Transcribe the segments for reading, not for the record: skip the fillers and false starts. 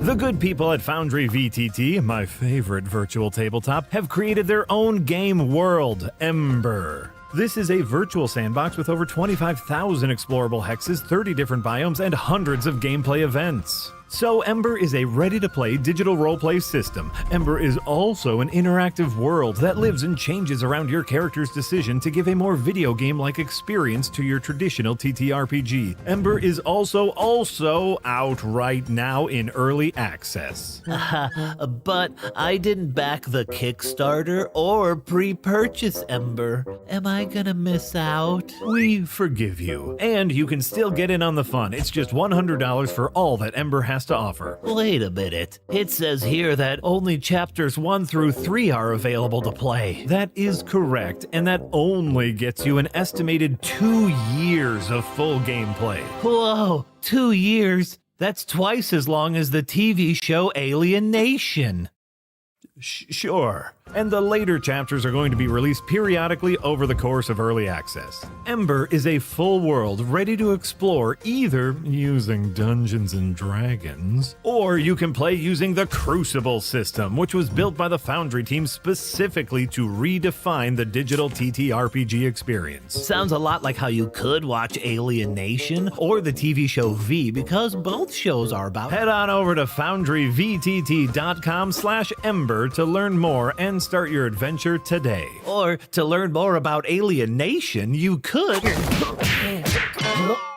The good people at Foundry VTT, my favorite virtual tabletop, have created their own game world, Ember. This is a virtual sandbox with over 25,000 explorable hexes, 30 different biomes, and hundreds of gameplay events. So Ember is a ready-to-play digital roleplay system. Ember is also an interactive world that lives and changes around your character's decision to give a more video game-like experience to your traditional TTRPG. Ember is also out right now in early access. But I didn't back the Kickstarter or pre-purchase Ember. Am I gonna miss out? We forgive you. And you can still get in on the fun. It's just $100 for all that Ember has to offer. Wait a minute. It says here that Only chapters 1 through 3 are available to play. That is correct, and that only gets you an estimated 2 years of full gameplay. whoa, 2 years? That's twice as long as the TV show Alien Nation. Sure. And the later chapters are going to be released periodically over the course of early access. Ember is a full world ready to explore either using Dungeons and Dragons, or you can play using the Crucible system, which was built by the Foundry team specifically to redefine the digital TTRPG experience. Sounds a lot like how you could watch Alien Nation or the TV show V, because both shows are about... Head on over to foundryvtt.com/ember to learn more and start your adventure today. Or to learn more about Alien Nation, you could...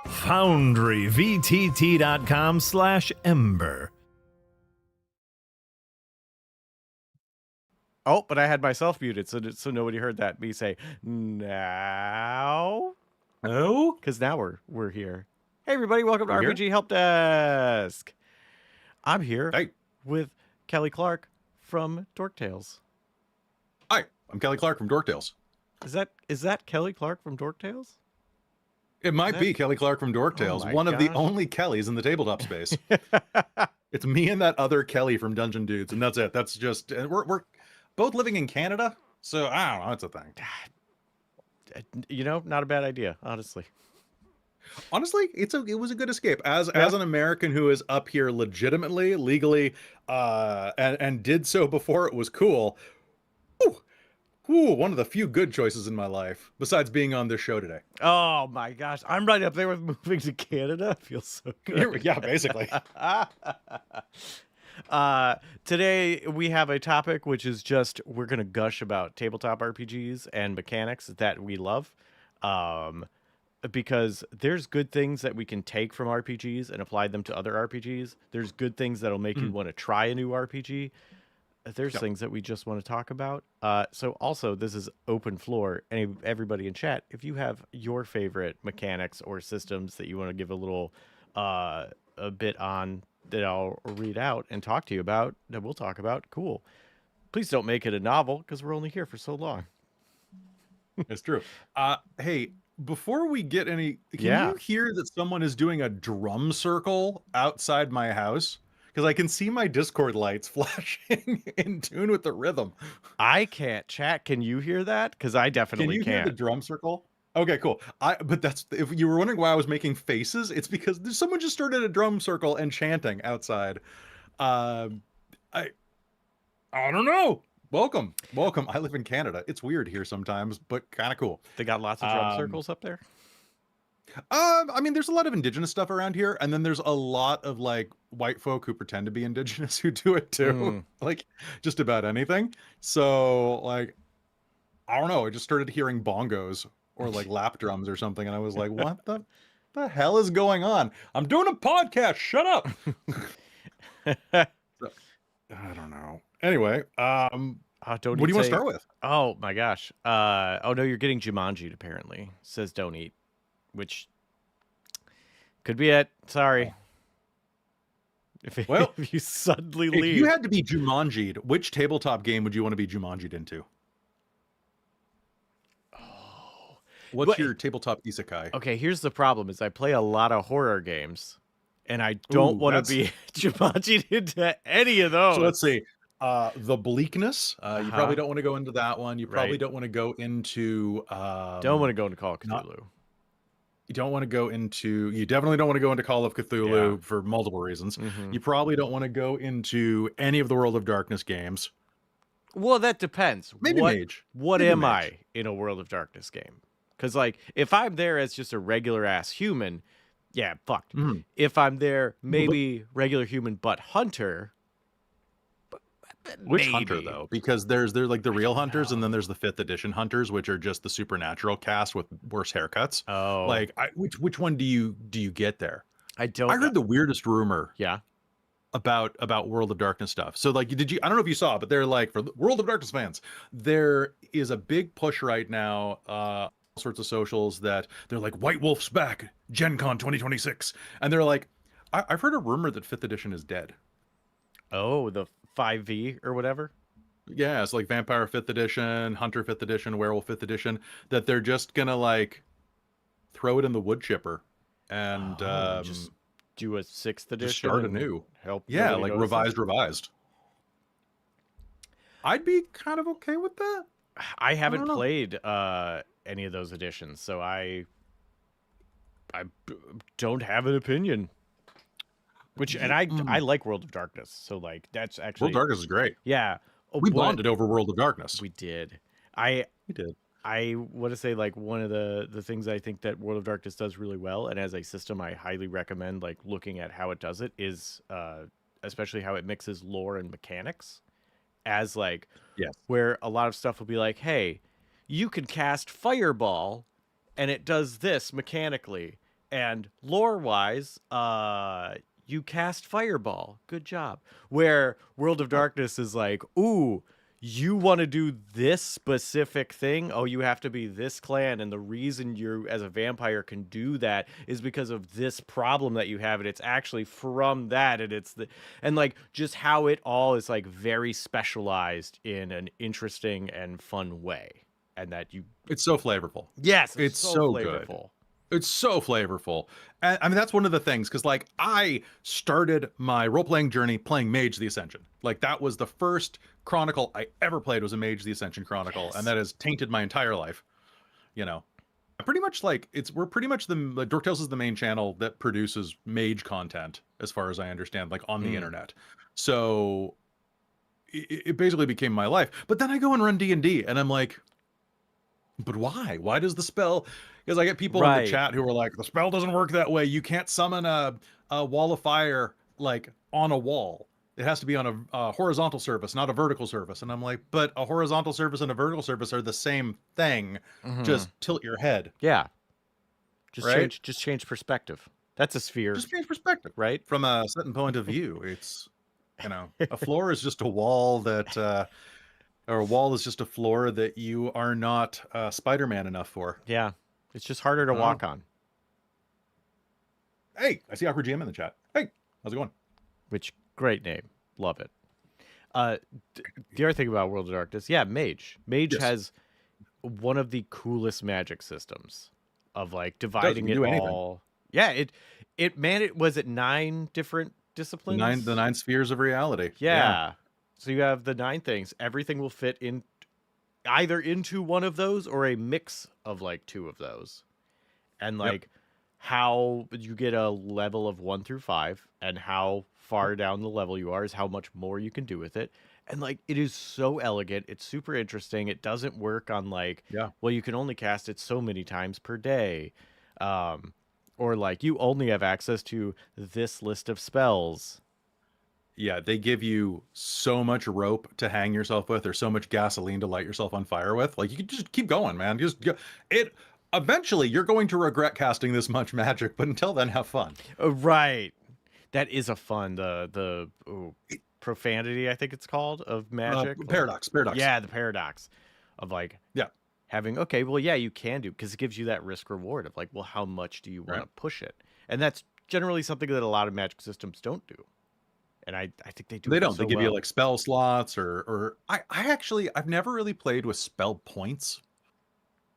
foundryvtt.com/ember. Oh, but I had myself muted, so nobody heard that. Me say, now? Oh? Because now we're here. Hey, everybody, welcome to We're RPG Help Desk. I'm here with Kelly Clark from Dork Tales. Hi, I'm Kelly Clark from Dork Tales. Is that Kelly Clark from Dork Tales? It might be Kelly Clark from Dork Tales, my one of the gosh. only Kellys in the tabletop space. It's me and that other Kelly from Dungeon Dudes, and that's it. That's just we're both living in Canada, so I don't know. It's a thing. You know, not a bad idea, honestly. Honestly, it was a good escape as an American who is up here legitimately, legally, and did so before it was cool. Ooh, one of the few good choices in my life, besides being on this show today. Oh my gosh, I'm right up there with moving to Canada. Feels so good. Yeah, basically. Today we have a topic which is just we're gonna gush about tabletop RPGs and mechanics that we love, because there's good things that we can take from RPGs and apply them to other RPGs. There's good things that'll make you want to try a new RPG. There's things that we just want to talk about. So also, this is open floor. Everybody in chat, if you have your favorite mechanics or systems that you want to give a little a bit on that I'll read out and talk to you about, that we'll talk about, cool. Please don't make it a novel, because we're only here for so long. It's true. Hey, before we get any, can you hear that someone is doing a drum circle outside my house? Because I can see my Discord lights flashing in tune with the rhythm. I can't chat. Can you hear that? Because I definitely Can you hear the drum circle? Okay, cool. But that's, if you were wondering why I was making faces, it's because someone just started a drum circle and chanting outside. I don't know. Welcome. I live in Canada. It's weird here sometimes, but kind of cool. They got lots of drum circles up there? I mean, there's a lot of indigenous stuff around here, and then there's a lot of like white folk who pretend to be indigenous who do it too, like just about anything. So like, I don't know. I just started hearing bongos or like lap drums or something, and I was like, what the hell is going on? I'm doing a podcast. Shut up. So, I don't know. Anyway, what do you want to start with? Oh my gosh. Oh no, you're getting Jumanji'd apparently. Says don't eat. Which could be it. Sorry. If you suddenly leave. If you had to be Jumanji'd, which tabletop game would you want to be Jumanji'd into? Oh. What's your tabletop isekai? Okay, here's the problem is I play a lot of horror games, and I don't want to be Jumanji'd into any of those. So let's see. The bleakness. You probably don't want to go into that one. You probably don't want to go into... don't want to go into Call of Cthulhu. You don't want to go into. You definitely don't want to go into Call of Cthulhu Yeah. for multiple reasons. Mhm. You probably don't want to go into any of the World of Darkness games. Well, that depends. Maybe Mage. What Maybe am Mage. I in a World of Darkness game? Because like if I'm there as just a regular ass human, yeah, fucked. Mhm. If I'm there, maybe regular human but hunter. Which hunter maybe. though? Because there's like the real hunters, and then there's the 5th edition hunters, which are just the supernatural cast with worse haircuts. Oh, Like, which one do you get there? I don't. I heard the weirdest rumor Yeah. about World of Darkness stuff. So like, did you? I don't know if you saw, but they're like, for the World of Darkness fans, there is a big push right now. All sorts of socials that they're like, White Wolf's back, Gen Con 2026, and they're like, I've heard a rumor that 5th edition is dead. Oh, the 5V or whatever. Yeah, it's like Vampire 5th edition, Hunter 5th edition, Werewolf 5th edition, that they're just gonna like throw it in the wood chipper and Just do a 6th edition. just start and anew. Help. Yeah, nobody like notices? revised. I'd be kind of okay with that. I haven't don't know. played any of those editions, so I don't have an opinion. Which and I like World of Darkness, so like that's actually World of Darkness is great. yeah. Oh, We what- bonded over World of Darkness. We did. I did. want to say like one of the things I think that World of Darkness does really well, and as a system I highly recommend like looking at how it does it, is especially how it mixes lore and mechanics, as like Yes. where a lot of stuff will be like, hey, you can cast Fireball and it does this mechanically, and lore wise you cast Fireball, good job. Where World of Darkness is like, ooh, you want to do this specific thing? Oh, you have to be this clan, and the reason you as a vampire can do that is because of this problem that you have, and it's actually from that, and it's the and like just how it all is like very specialized in an interesting and fun way, and that you It's so flavorful. yes, It's so good. flavorful. It's so flavorful. And I mean, that's one of the things, because like I started my role-playing journey playing Mage the Ascension. Like that was the first Chronicle I ever played, was a Mage the Ascension Chronicle, Yes. and that has tainted my entire life. You know, pretty much like we're pretty much the Dork Tales is the main channel that produces Mage content, as far as I understand, like on the internet. So it basically became my life. But then I go and run D&D, and I'm like, but why? Why does the spell? Because I get people in Right. the chat who are like, the spell doesn't work that way. You can't summon a wall of fire like on a wall. It has to be on a horizontal surface, not a vertical surface. And I'm like, but a horizontal surface and a vertical surface are the same thing. Just tilt your head. Yeah. Just Right? change perspective. That's a sphere, Just change perspective. right? From a certain point of view, it's, you know, a floor is just a wall that, or a wall is just a floor that you are not Spider-Man enough for. Yeah. It's just harder to Oh. walk on. Hey, I see Awkward GM in the chat. Hey, how's it going? Which great name. Love it. The other thing about World of Darkness, yeah, Mage. Mage Yes. has one of the coolest magic systems of like dividing can it do anything. all. Yeah, it was it 9 different disciplines? The nine spheres of reality. Yeah. So you have the 9 things. Everything will fit in either into one of those or a mix of like 2 of those. And like how you get a level of 1 through 5, and how far down the level you are is how much more you can do with it. And like it is so elegant, it's super interesting. It doesn't work on like, Yeah. well, you can only cast it so many times per day. Or like you only have access to this list of spells. Yeah, they give you so much rope to hang yourself with, or so much gasoline to light yourself on fire with. Like you can just keep going, man. Just go. It eventually you're going to regret casting this much magic, but until then, have fun. Right. That is a fun profanity, I think it's called, of magic. Paradox. Yeah, the paradox of like Yeah. having you can do, because it gives you that risk reward of like, well, how much do you want to push it? And that's generally something that a lot of magic systems don't do. And I think they do. They it don't. so They give you well. like spell slots, or I've never really played with spell points,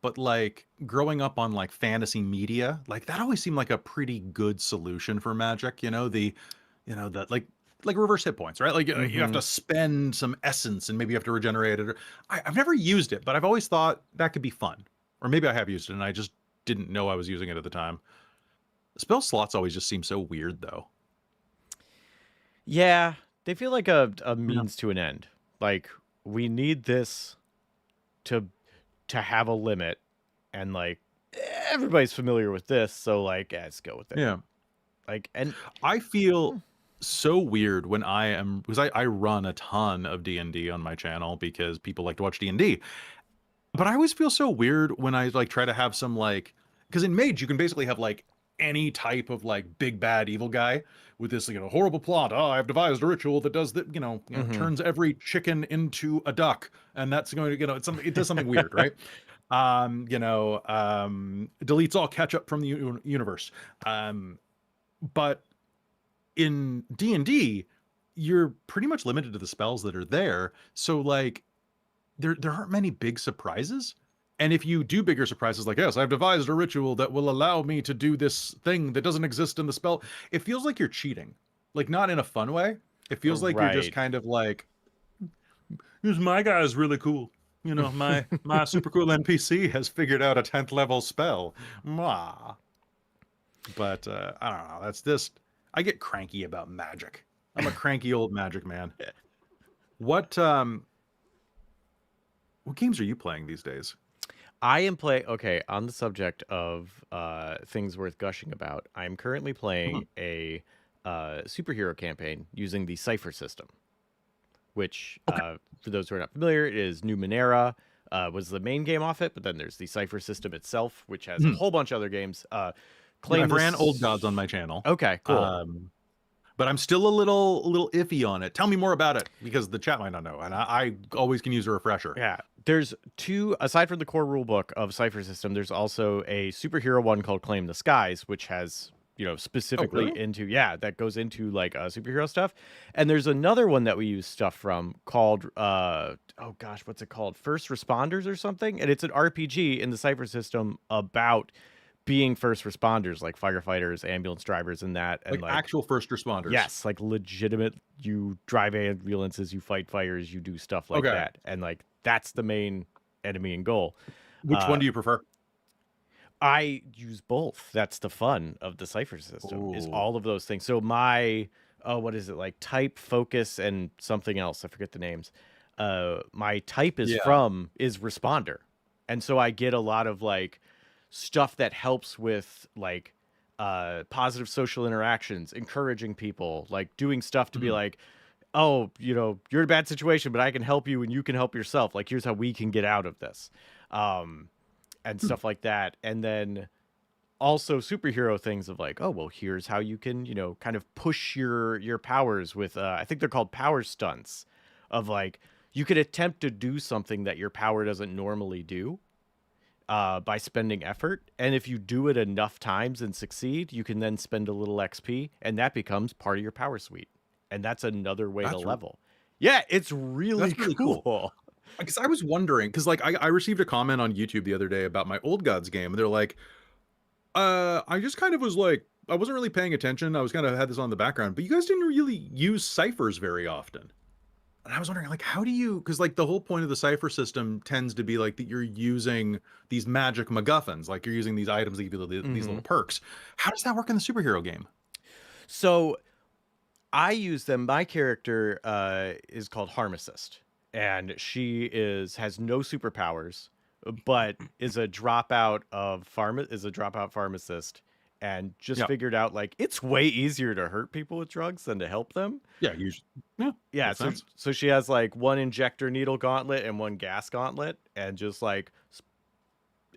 but like growing up on like fantasy media, like that always seemed like a pretty good solution for magic. That like reverse hit points, right? Like you have to spend some essence and maybe you have to regenerate it. I've never used it, but I've always thought that could be fun. Or maybe I have used it and I just didn't know I was using it at the time. Spell slots always just seem so weird, though. Yeah, they feel like a Yeah. means to an end. Like we need this to have a limit, and like everybody's familiar with this, so like let's go with it. Yeah. Like, and I feel so weird when I am, because I run a ton of D&D on my channel because people like to watch D&D. But I always feel so weird when I like try to have some like, because in Mage you can basically have like any type of like big bad evil guy with this, you know, horrible plot. Oh, I've devised a ritual that does that, turns every chicken into a duck, and that's going to, it does something weird, right? Deletes all ketchup from the universe. But in D&D, you're pretty much limited to the spells that are there. So like there aren't many big surprises. And if you do bigger surprises, like, yes, I've devised a ritual that will allow me to do this thing that doesn't exist in the spell, it feels like you're cheating. Like, not in a fun way. It feels like you're just Right. kind of like, this my guy is really cool. You know, my super cool NPC has figured out a 10th level spell. Mwah. But I don't know. That's just, I get cranky about magic. I'm a cranky old magic man. What games are you playing these days? I am playing. Okay, on the subject of things worth gushing about, I'm currently playing a superhero campaign using the Cipher system, which, for those who are not familiar, is Numenera. Was the main game off it, but then there's the Cipher system itself, which has a whole bunch of other games. I ran Old Gods on my channel. Okay, cool. But I'm still a little iffy on it. Tell me more about it, because the chat might not know, and I always can use a refresher. Yeah, there's two, aside from the core rulebook of Cipher System, there's also a superhero one called Claim the Skies, which has, specifically really? that goes into like superhero stuff. And there's another one that we use stuff from called, what's it called? First Responders or something. And it's an RPG in the Cipher System about being first responders, like firefighters, ambulance drivers, and that. And like actual first responders. Yes, like legitimate, you drive ambulances, you fight fires, you do stuff like that. And like that's the main enemy and goal. Which one do you prefer? I use both. That's the fun of the Cipher system, is all of those things. So my what is it, like type, focus, and something else, I forget the names. My type is responder. And so I get a lot of like stuff that helps with like positive social interactions, encouraging people, like doing stuff to be like, oh, you're in a bad situation, but I can help you and you can help yourself. Like, here's how we can get out of this. And stuff like that. And then also superhero things of like, oh, well, here's how you can, kind of push your powers with, I think they're called power stunts, of like, you could attempt to do something that your power doesn't normally do. By spending effort, and if you do it enough times and succeed, you can then spend a little XP, and that becomes part of your power suite, and that's another way to level. Yeah, it's really cool. Because I was wondering, because like I received a comment on YouTube the other day about my Old Gods game, and they're like, I just kind of was like, I wasn't really paying attention. I was kind of had this on the background, but you guys didn't really use ciphers very often. And I was wondering, like, how do you, because like the whole point of the Cipher system tends to be like that you're using these magic MacGuffins, like you're using these items that give you these little perks. How does that work in the superhero game? So I use them. My character is called Pharmacist, and she has no superpowers, but is a dropout pharmacist, and just figured out like it's way easier to hurt people with drugs than to help them. Yeah, usually. Yeah. So she has like one injector needle gauntlet and one gas gauntlet, and just like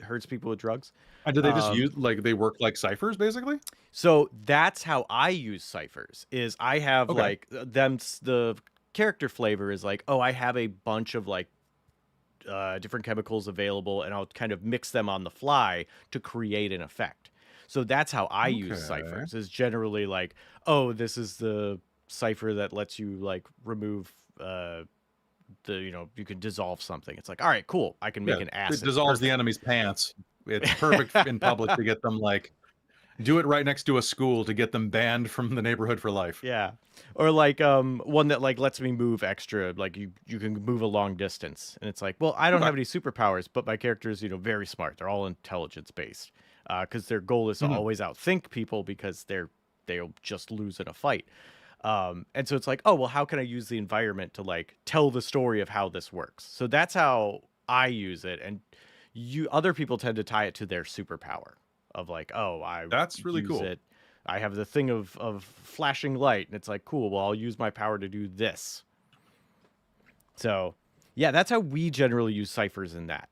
hurts people with drugs. And do they just use like they work like ciphers basically? So that's how I use ciphers. Is I have like the character flavor is like, oh, I have a bunch of like different chemicals available, and I'll kind of mix them on the fly to create an effect. So that's how I use ciphers, is generally like, oh, this is the cipher that lets you like remove you can dissolve something. It's like, all right, cool, I can make an acid. It dissolves the enemy's pants. It's perfect in public to get them like, do it right next to a school to get them banned from the neighborhood for life. Yeah. Or like one that like lets me move extra, like you can move a long distance. And it's like, well, I don't have any superpowers, but my character is, very smart. They're all intelligence based. because their goal is to Mhm. always outthink people because they'll just lose in a fight. And so it's like, oh, well, how can I use the environment to like tell the story of how this works? So that's how I use it. And other people tend to tie it to their superpower of like, oh, I That's really use cool. it. I have the thing of flashing light, and it's like, cool. Well, I'll use my power to do this. So, yeah, that's how we generally use ciphers in that.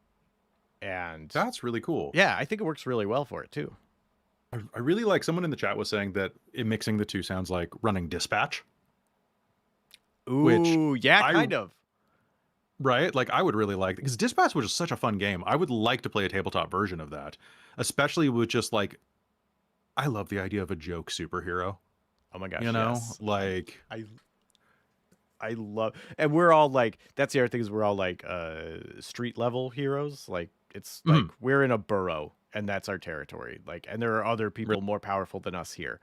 And That's really cool. yeah, I think it works really well for it too. I really like, someone in the chat was saying that mixing the two sounds like running dispatch, which Ooh, yeah, I kind of. right? Like I would really like, because Dispatch was just such a fun game. I would like to play a tabletop version of that, especially with just like, I love the idea of a joke superhero. Oh my gosh, You know, yes. like I love, and we're all like, that's the other thing is we're all like street level heroes. Like it's like we're in a borough and that's our territory. Like, and there are other people more powerful than us here.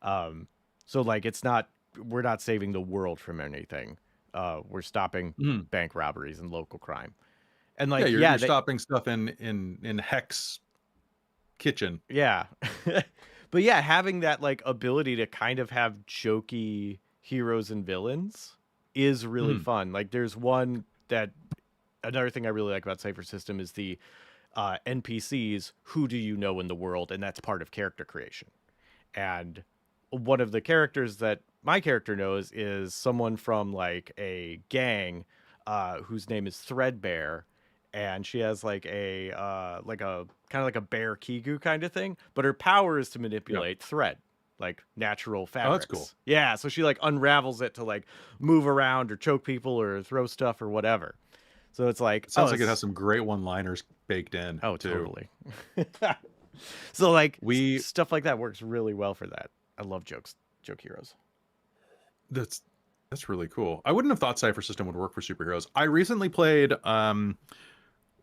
So like it's not, we're not saving the world from anything. We're stopping bank robberies and local crime. And like you're stopping stuff in Hex kitchen. Yeah. But yeah, having that like ability to kind of have jokey heroes and villains is really fun. Like there's one that another thing I really like about Cypher System is the NPCs, who do you know in the world, and that's part of character creation. And one of the characters that my character knows is someone from like a gang whose name is Threadbare, and she has like a kind of like a bear Kigu kind of thing, but her power is to manipulate thread, like natural fabrics. That's cool. Yeah, so she like unravels it to like move around or choke people or throw stuff or whatever. So it's like, Sounds like it has some great one-liners baked in. Oh, too. totally. So like We stuff like that works really well for that. I love joke heroes. That's really cool. I wouldn't have thought Cypher System would work for superheroes. I recently played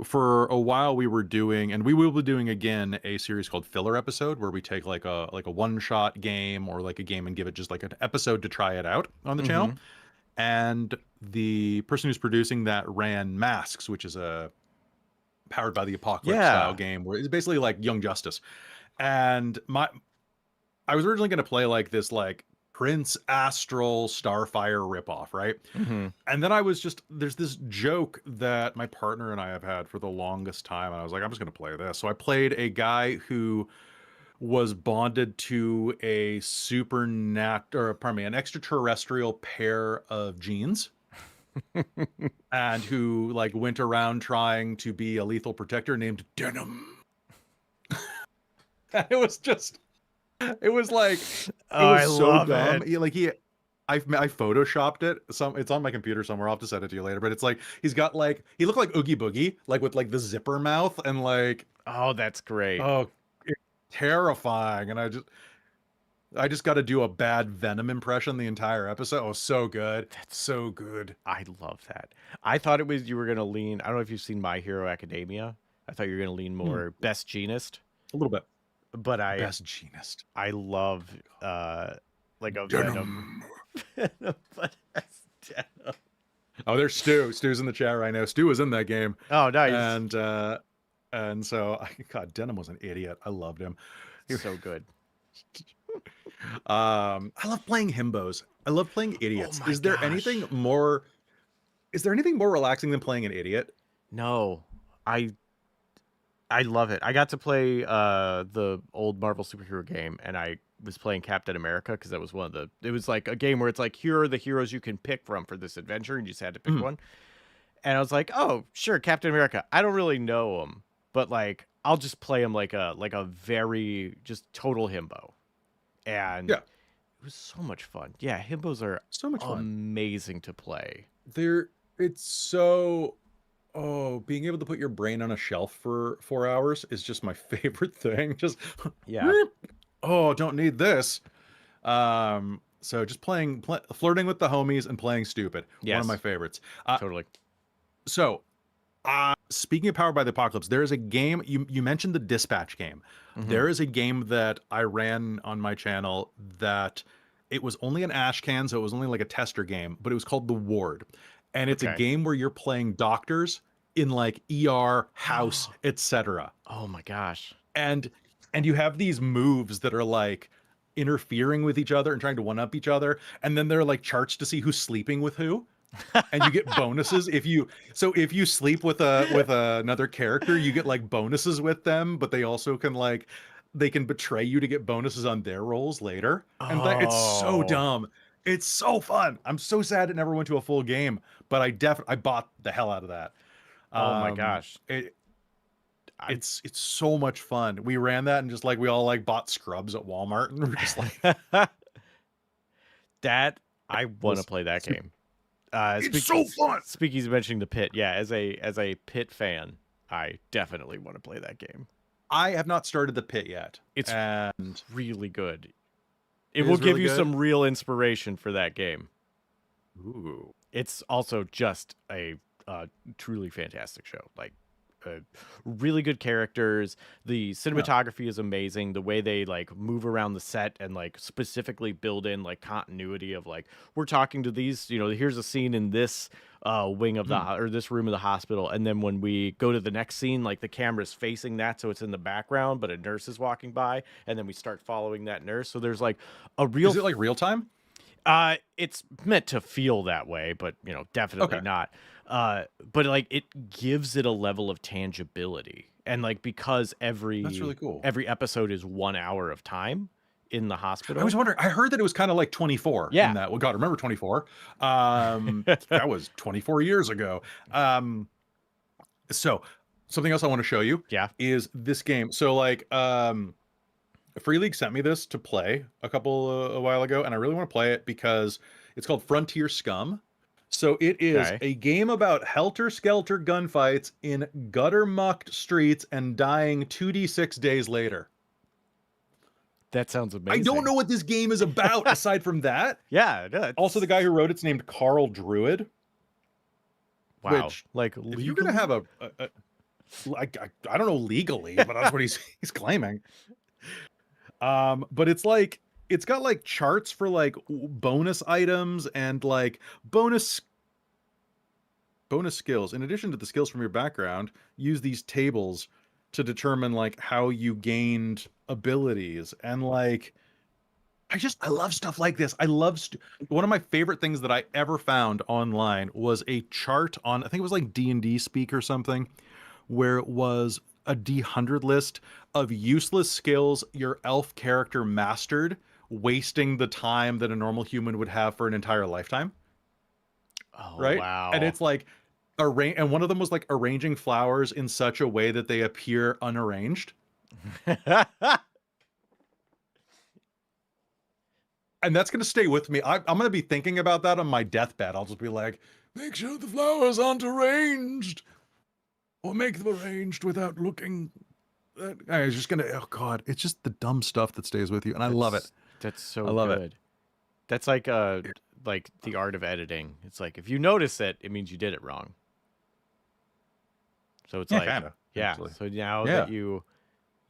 for a while we were doing, and we will be doing again, a series called Filler Episode, where we take like a one-shot game or like a game and give it just like an episode to try it out on the channel. And the person who's producing that ran Masks, which is a powered by the apocalypse style game where it's basically like Young Justice. And I was originally going to play like this like Prince Astral Starfire ripoff, right? And then I was just, there's this joke that my partner and I have had for the longest time, and I was like, I'm just going to play this. So I played a guy who was bonded to an extraterrestrial pair of genes. And who like went around trying to be a lethal protector named Denim. It was like, I so love dumb. it. I photoshopped it. It's on my computer somewhere. I'll have to send it to you later. But it's like he's got like, he looked like Oogie Boogie, like with like the zipper mouth and like, Oh, that's great. oh, it's terrifying. And I just got to do a bad Venom impression the entire episode. Oh, so good. That's so good. I love that. I thought it was you were gonna lean. I don't know if you've seen My Hero Academia. I thought you were gonna lean more Best Jeanist. A little bit. But Best Jeanist. I love like a Venom. But that's Denim. Oh, there's Stu. Stu's in the chat right now. Stu was in that game. Oh, nice. And so, God, Denim was an idiot. I loved him. He's so good. I love playing himbos. I love playing idiots. Oh my Is there gosh. anything more relaxing than playing an idiot? No, I love it. I got to play the old Marvel superhero game, and I was playing Captain America because that was one of the. It was like a game where it's like, here are the heroes you can pick from for this adventure, and you just had to pick one. And I was like, oh, sure, Captain America. I don't really know him, but like I'll just play him like a very just total himbo, and it was so much fun. Yeah, himbos are So much fun. amazing to play. It's so. Oh, being able to put your brain on a shelf for 4 hours is just my favorite thing. Just oh, don't need this. So just flirting with the homies and playing stupid. One of my favorites. Totally. So, speaking of Powered by the Apocalypse, there is a game you mentioned, the Dispatch game. There is a game that I ran on my channel that it was only an ash can, so it was only like a tester game, but it was called The Ward. And it's a game where you're playing doctors in like ER, house, etc. Oh my gosh. And and you have these moves that are like interfering with each other and trying to one up each other, and then there are like charts to see who's sleeping with who, and you get bonuses if you sleep with another character, you get like bonuses with them, but they also can like they can betray you to get bonuses on their rolls later. And it's so Oh. dumb. It's so fun. I'm so sad it never went to a full game, but I bought the hell out of that. Oh my gosh. It's so much fun. We ran that and just like we all like bought scrubs at Walmart and we're just like that I want to play that game. It's so fun. Speaky's mentioning the pit. Yeah, as a pit fan, I definitely want to play that game. I have not started the pit yet. It's and really good. It will give you some real inspiration for that game. Ooh. It's also just a truly fantastic show. Like really good characters. The cinematography is amazing. The way they like move around the set and like specifically build in like continuity of like we're talking to these, here's a scene in this wing of the or this room of the hospital, and then when we go to the next scene, like the camera's facing that, so it's in the background, but a nurse is walking by, and then we start following that nurse. So there's like a real. Is it like real time? It's meant to feel that way, but definitely not. But like it gives it a level of tangibility, and like because that's really cool. Every episode is 1 hour of time in the hospital. I was wondering. I heard that it was kind of like 24. Yeah. In that. Well, God, remember 24? That was 24 years ago. So something else I want to show you. Yeah. Is this game? So like Free League sent me this to play a while ago, and I really want to play it because it's called Frontier Scum. So it is a game about helter-skelter gunfights in gutter-mucked streets and dying 2d6 days later. That sounds amazing. I don't know what this game is about aside from that. Yeah. No, also, the guy who wrote it's named Carl Druid. Wow. Which, like, if you're going to have I don't know legally, but that's what he's claiming. But it's like it's got like charts for like bonus items and like bonus skills. In addition to the skills from your background, use these tables to determine like how you gained abilities. And like I love stuff like this. I love one of my favorite things that I ever found online was a chart on, I think it was like D&D Speak or something, where it was a D100 list of useless skills your elf character mastered, wasting the time that a normal human would have for an entire lifetime. Oh, right? Wow. And it's like and one of them was like arranging flowers in such a way that they appear unarranged. And that's going to stay with me. I'm going to be thinking about that on my deathbed. I'll just be like, make sure the flowers aren't arranged. Or make them arranged without looking. I was just going to, oh God, it's just the dumb stuff that stays with you. And I love it. That's so I love good. it. That's like the art of editing. It's like, if you notice it, it means you did it wrong. So it's like, kinda, yeah. actually. So now that you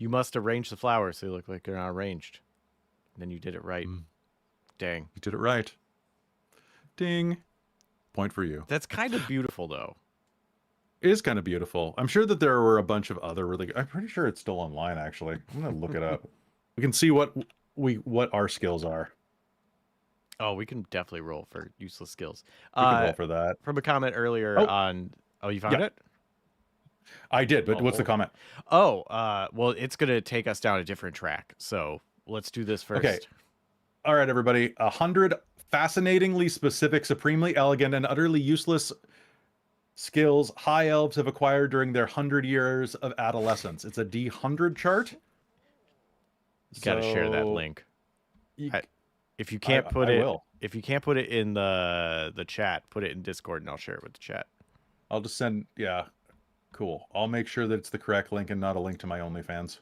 must arrange the flowers so they look like they're not arranged. And then you did it right. Dang. You did it right. Ding. Point for you. That's kind of beautiful, though. It is kind of beautiful. I'm sure that there were a bunch of other really. I'm pretty sure it's still online. Actually, I'm gonna look it up. We can see what our skills are. Oh, we can definitely roll for useless skills. We can roll for that. From a comment earlier on. Oh, you found it? I did, but what's the comment? Oh, well, it's gonna take us down a different track. So let's do this first. Okay. All right, everybody. 100 fascinatingly specific, supremely elegant, and utterly useless skills high elves have acquired during their 100 years of adolescence. It's a D100 chart. You got to share that link. If you can't put if you can't put it in the chat, put it in Discord, and I'll share it with the chat. I'll just send. Yeah, cool. I'll make sure that it's the correct link and not a link to my OnlyFans.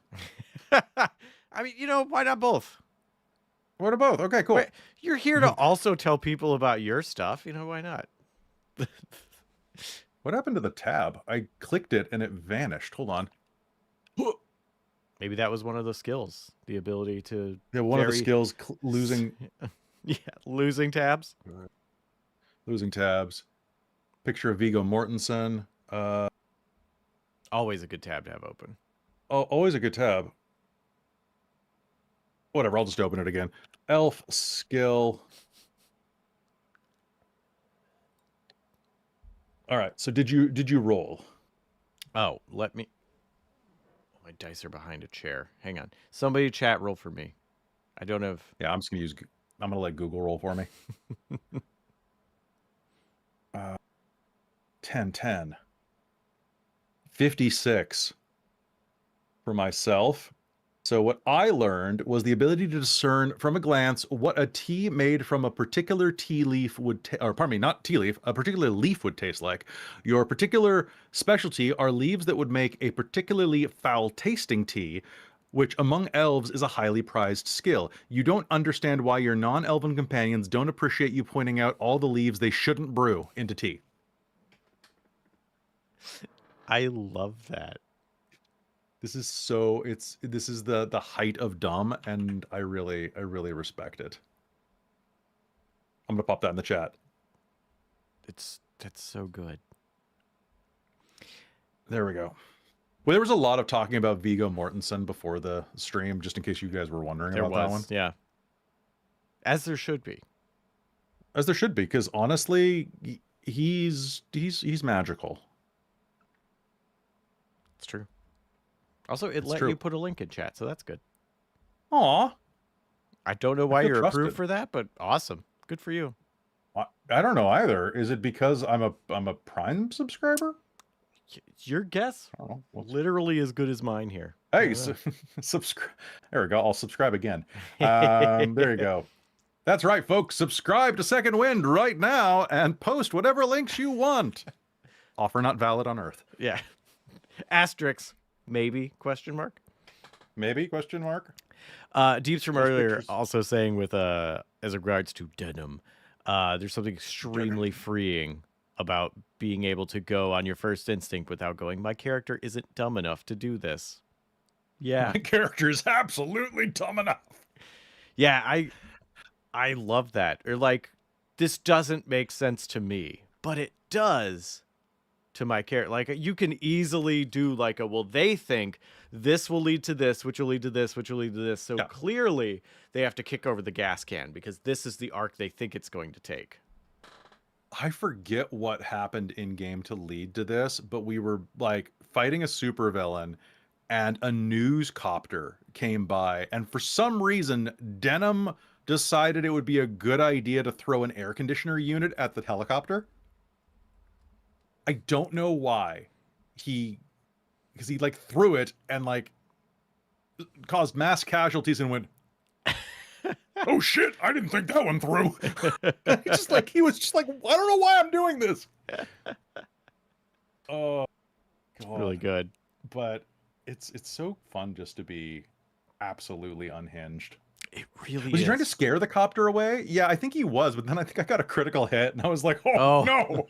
I mean, why not both? What about both? Okay, cool. Wait, you're here to also tell people about your stuff. Why not? What happened to the tab? I clicked it and it vanished. Hold on. Maybe that was one of the skills. The ability to... Yeah, one of the skills, losing... Yeah, losing tabs. Losing tabs. Picture of Viggo Mortensen. Always a good tab to have open. Oh, always a good tab. Whatever, I'll just open it again. Elf skill. All right. So did you roll? Oh, let me. My dice are behind a chair. Hang on. Somebody chat roll for me. I don't have. Yeah, I'm just gonna use. I'm gonna let Google roll for me. 10, 56 for myself. So what I learned was the ability to discern from a glance what a tea made from a particular tea leaf would, or pardon me, not tea leaf, a particular leaf would taste like. Your particular specialty are leaves that would make a particularly foul-tasting tea, which among elves is a highly prized skill. You don't understand why your non-elven companions don't appreciate you pointing out all the leaves they shouldn't brew into tea. I love that. This is this is the height of dumb, and I really respect it. I'm gonna pop that in the chat. That's so good. There we go. Well, there was a lot of talking about Viggo Mortensen before the stream, just in case you guys were wondering about that one. Yeah. As there should be. As there should be, because honestly, he's magical. It's true. Also, it let you put a link in chat, so that's good. Aw. I don't know why you're approved it. for that, but awesome. Good for you. I don't know either. Is it because I'm a Prime subscriber? Your guess, I don't know. literally as good as mine here. Hey, subscribe. There we go. I'll subscribe again. There you go. That's right, folks. Subscribe to Second Wind right now and post whatever links you want. Offer not valid on Earth. Yeah. Asterisks. Maybe? Question mark. Maybe? Question mark. Deeps from earlier also saying with as regards to denim, there's something extremely freeing about being able to go on your first instinct without going, my character isn't dumb enough to do this. Yeah. My character is absolutely dumb enough. Yeah, I love that. Or like, this doesn't make sense to me, but it does to my character. Like, you can easily do like well, they think this will lead to this, which will lead to this, which will lead to this. So clearly they have to kick over the gas can because this is the arc they think it's going to take. I forget what happened in game to lead to this, but we were like fighting a supervillain and a news copter came by, and for some reason Denim decided it would be a good idea to throw an air conditioner unit at the helicopter. I don't know why. Because he like threw it and like caused mass casualties and went, oh shit, I didn't think that one through. He was just like, I don't know why I'm doing this. Oh, God. Really good. But it's so fun just to be absolutely unhinged. It really Was is. he trying to scare the copter away? Yeah, I think he was, but then I think I got a critical hit and I was like, oh. No.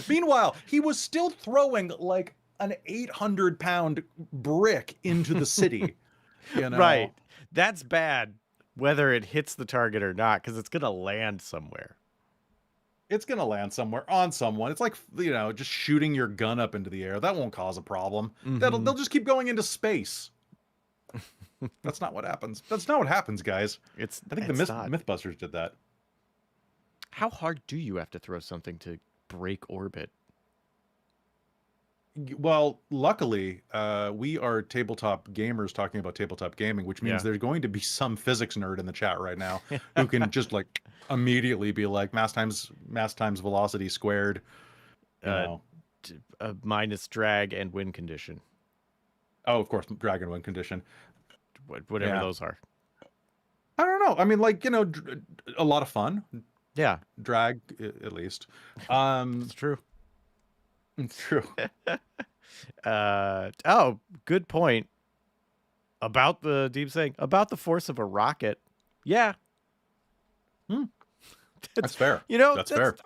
Meanwhile, he was still throwing like an 800-pound brick into the city. You know? Right. That's bad, whether it hits the target or not, because it's going to land somewhere. It's going to land somewhere on someone. It's like, you know, just shooting your gun up into the air. That won't cause a problem. Mm-hmm. They'll just keep going into space. That's not what happens. That's not what happens, guys. I think the Mythbusters did that. How hard do you have to throw something to break orbit? Well, luckily, we are tabletop gamers talking about tabletop gaming, which means there's going to be some physics nerd in the chat right now who can just like immediately be like mass times velocity squared, you know. Minus drag and wind condition. Oh, of course, drag and wind condition. Whatever those are. I don't know. I mean, like, you know, a lot of fun. Yeah. Drag, at least. It's true. It's true. Oh, good point. About the deep saying, about the force of a rocket. Yeah. That's fair. You know, that's fair.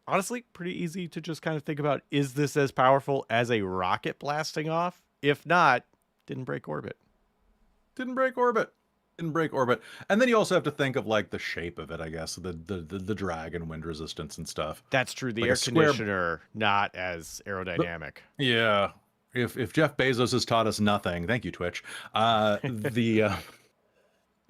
Honestly, pretty easy to just kind of think about, is this as powerful as a rocket blasting off? If not, didn't break orbit. Didn't break orbit. And then you also have to think of like the shape of it, I guess, the drag and wind resistance and stuff. That's true. The like air conditioner not as aerodynamic. Yeah. If Jeff Bezos has taught us nothing, thank you, Twitch. The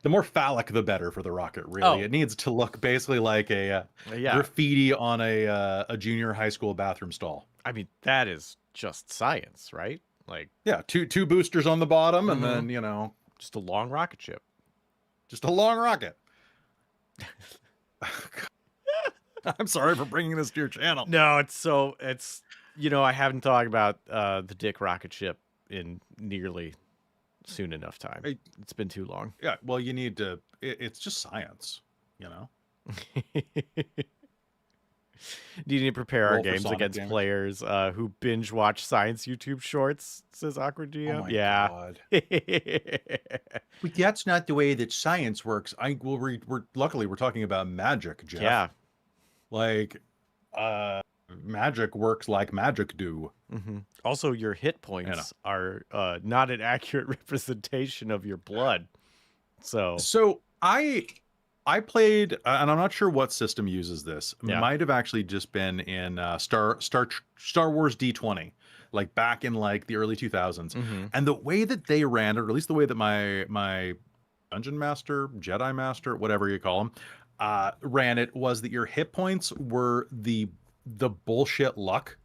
The more phallic, the better for the rocket. Really, Oh. it needs to look basically like a Yeah. graffiti on a junior high school bathroom stall. I mean, that is just science, right? Like, Yeah, two boosters on the bottom, and Mhm. then just a long rocket ship. just a long rocket. I'm sorry for bringing this to your channel. No, it's I haven't thought about the dick rocket ship in nearly soon enough time. It's been too long. Yeah, well, you need to. It's just science, you know. Do you need to prepare our Roll for games sonic against damage. players who binge watch science YouTube shorts? Says Awkward GM. Oh my Yeah. god. But that's not the way that science works. Luckily we're talking about magic, Jeff. Yeah. Like, magic works like magic do. Also, your hit points are not an accurate representation of your blood. So I played, and I'm not sure what system uses this. Yeah. Might have actually just been in Star Wars D20, like back in like the early 2000s. And the way that they ran it, or at least the way that my dungeon master, Jedi master, whatever you call him, ran it, was that your hit points were the bullshit luck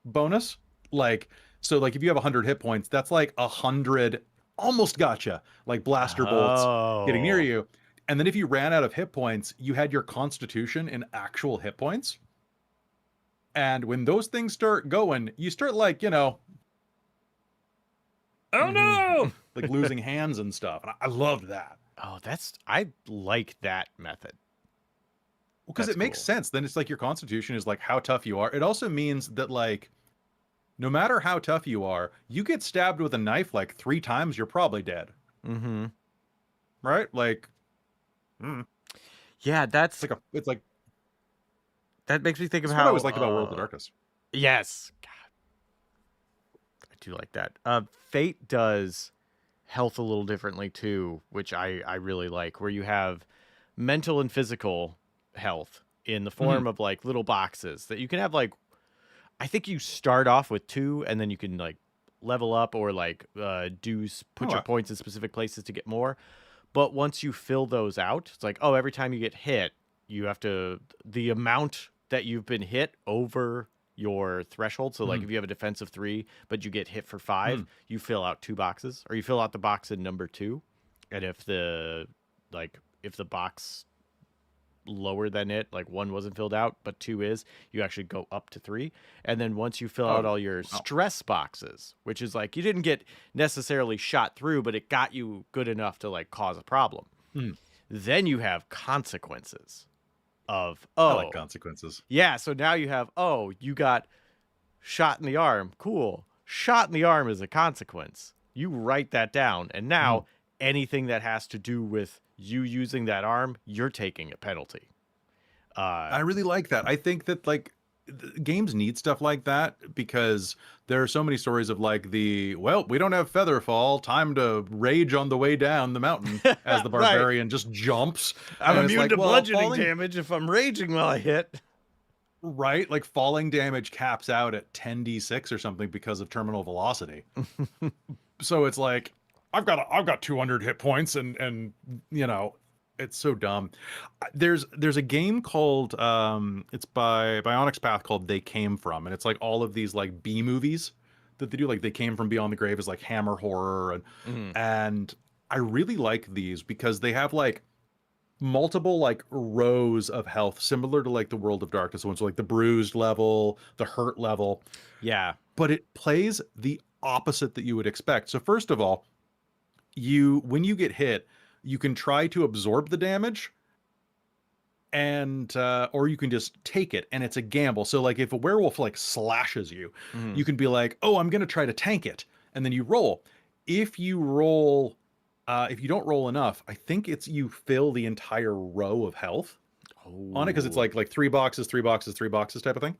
bonus. Like, so like if you have 100 hit points, that's like 100 almost gotcha, like blaster bolts getting near you. And then if you ran out of hit points, you had your constitution in actual hit points. And when those things start going, you start like, oh no, like losing hands and stuff. And I loved that. Oh, I like that method. Because it makes sense. Then it's like your constitution is like how tough you are. It also means that like, no matter how tough you are, you get stabbed with a knife like 3 times, you're probably dead. Right? Like, yeah, it's like that makes me think of that's how what I always liked about World of Darkness. Yes. God. I do like that. Fate does health a little differently too, which I really like, where you have mental and physical health in the form of like little boxes that you can have. Like, I think you start off with 2 and then you can like level up or like put your points in specific places to get more. But once you fill those out, it's like, every time you get hit, you have to, the amount that you've been hit over your threshold. So like if you have a defense of 3, but you get hit for 5, you fill out 2 boxes, or you fill out the box in number 2. And if the box lower than it, like 1 wasn't filled out, but 2 is, you actually go up to 3. And then once you fill out all your stress boxes, which is like, you didn't get necessarily shot through, but it got you good enough to like cause a problem. Then you have consequences of, I like consequences. Yeah, so now you have, you got shot in the arm. Cool. Shot in the arm is a consequence. You write that down. And now anything that has to do with you using that arm, you're taking a penalty. I really like that. I think that like games need stuff like that, because there are so many stories of like we don't have Featherfall, time to rage on the way down the mountain as the barbarian just jumps. I'm and it's immune like, to bludgeoning falling damage if I'm raging while I hit. Right, like falling damage caps out at 10d6 or something because of terminal velocity. So it's like I've got 200 hit points and it's so dumb. There's a game called it's by Onyx Path called They Came From, and it's like all of these like B movies that they do, like They Came From Beyond the Grave is like Hammer horror, and I really like these because they have like multiple like rows of health similar to like the World of Darkness ones, so like the bruised level, the hurt level. Yeah. But it plays the opposite that you would expect. So first of all, when you get hit, you can try to absorb the damage, and or you can just take it, and it's a gamble. So like if a werewolf like slashes you, you can be like, I'm gonna try to tank it, and then you roll. If you don't roll enough, I think you fill the entire row of health on it, because it's like 3 boxes, 3 boxes, 3 boxes type of thing.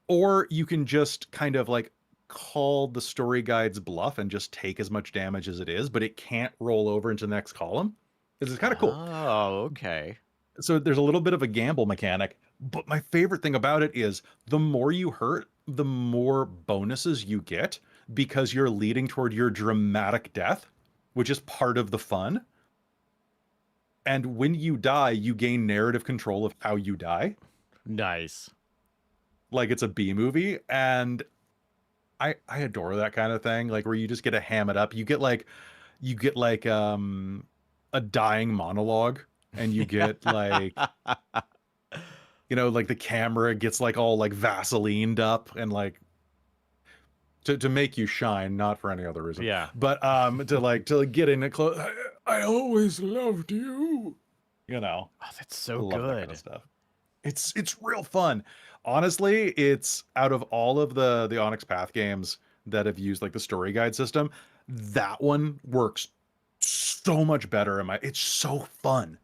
Or you can just kind of like call the story guide's bluff and just take as much damage as it is, but it can't roll over into the next column. It's kind of cool. Oh, okay. So there's a little bit of a gamble mechanic, but my favorite thing about it is the more you hurt, the more bonuses you get, because you're leading toward your dramatic death, which is part of the fun. And when you die, you gain narrative control of how you die. Nice. Like it's a B movie. And I adore that kind of thing. Like where you just get to ham it up. You get like a dying monologue, and you get like like the camera gets like all like Vaselined up and like to make you shine, not for any other reason. Yeah. But to get in it close. I always loved you. Oh, that's so I love that good. kind of stuff. It's real fun. Honestly, it's out of all of the Onyx Path games that have used like the story guide system, that one works so much better. It's so fun.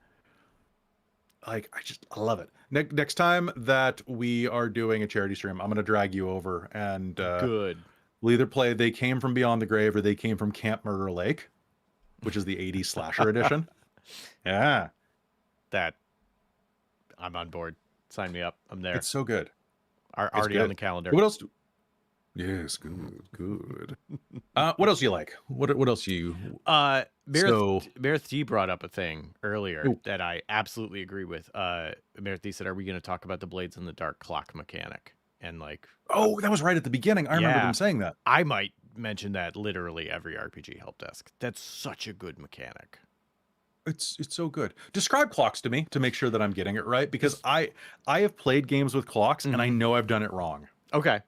Like I love it. Next time that we are doing a charity stream, I'm gonna drag you over and Good. we'll either play They Came from Beyond the Grave or They Came from Camp Murder Lake, which is the 80s slasher edition. Yeah. That I'm on board. Sign me up. I'm there. It's so good. Already on the calendar. What else? Yes, good. What else do you like? What else you? Meredith D brought up a thing earlier Ooh. that I absolutely agree with. Meredith D said, "Are we going to talk about the Blades in the Dark clock mechanic?" And like, oh, that was right at the beginning. I remember them saying that. I might mention that literally every RPG help desk. That's such a good mechanic. It's so good. Describe clocks to me to make sure that I'm getting it right, because I have played games with clocks and I know I've done it wrong. Okay.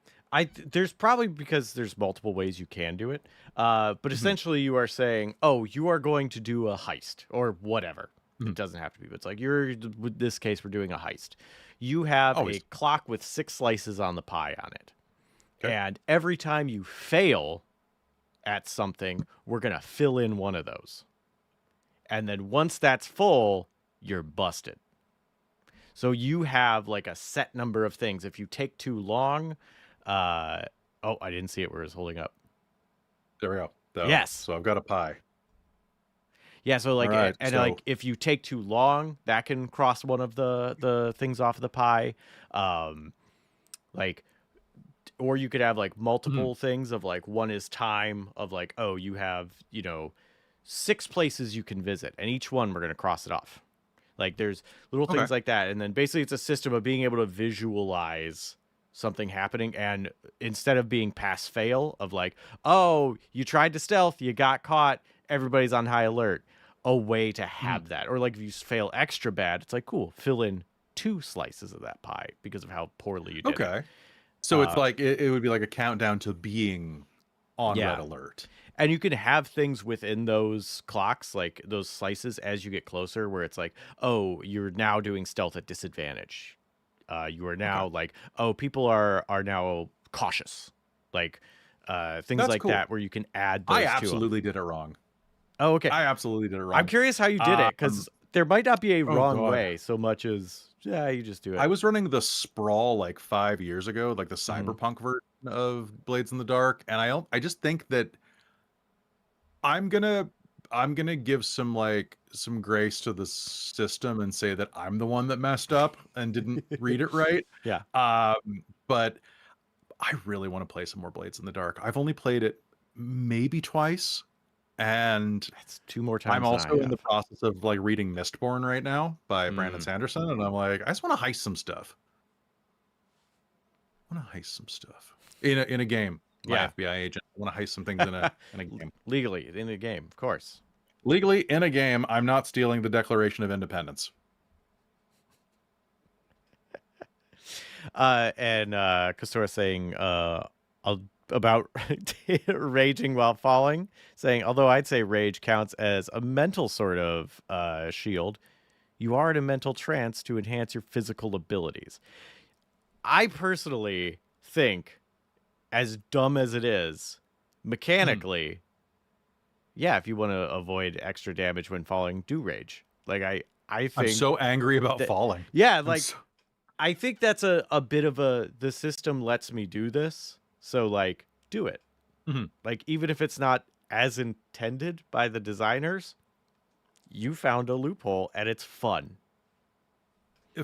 There's probably because there's multiple ways you can do it. But essentially you are saying, oh, you are going to do a heist or whatever. It doesn't have to be, but it's like with this case, we're doing a heist. You have a clock with 6 slices on the pie on it. Okay. And every time you fail at something, we're going to fill in one of those. And then once that's full, you're busted. So you have like a set number of things. If you take too long, I didn't see it where it was holding up. There we go. Yes. So I've got a pie. Yeah, so like like if you take too long, that can cross one of the things off of the pie. Like, or you could have like multiple things of like one is time of like, oh, you have, 6 places you can visit, and each one we're going to cross it off. Like there's little things like that. And then basically it's a system of being able to visualize something happening. And instead of being pass fail of like, oh, you tried to stealth, you got caught, everybody's on high alert, a way to have that. Or like if you fail extra bad, it's like, cool, fill in 2 slices of that pie because of how poorly you did it. Okay. So it's like, it would be like a countdown to being on red alert. And you can have things within those clocks, like those slices, as you get closer, where it's like, oh, you're now doing stealth at disadvantage. You are now like, oh, people are now cautious. Like things That's like cool. that, where you can add those I to 'em. absolutely did it wrong. Oh, okay. I absolutely did it wrong. I'm curious how you did it, because there might not be a wrong God. way so much as, you just do it. I was running the Sprawl like 5 years ago, like the cyberpunk version of Blades in the Dark, and I just think that I'm gonna give some grace to the system and say that I'm the one that messed up and didn't read it right. Yeah. But I really want to play some more Blades in the Dark. I've only played it maybe twice, and That's 2 more times. I'm also in the process of like reading Mistborn right now by Brandon Sanderson, and I'm like, I just want to heist some stuff. I want to heist some stuff in a game. My FBI agent. I want to heist some things in a game. Legally in a game, of course. Legally in a game, I'm not stealing the Declaration of Independence. And Kastora saying about raging while falling, saying, although I'd say rage counts as a mental sort of shield, you are in a mental trance to enhance your physical abilities. I personally think, as dumb as it is, mechanically, if you want to avoid extra damage when falling, do rage. Like I think I'm so angry about falling. Yeah, like I think that's a bit of the system lets me do this, so like do it. Like even if it's not as intended by the designers, you found a loophole and it's fun.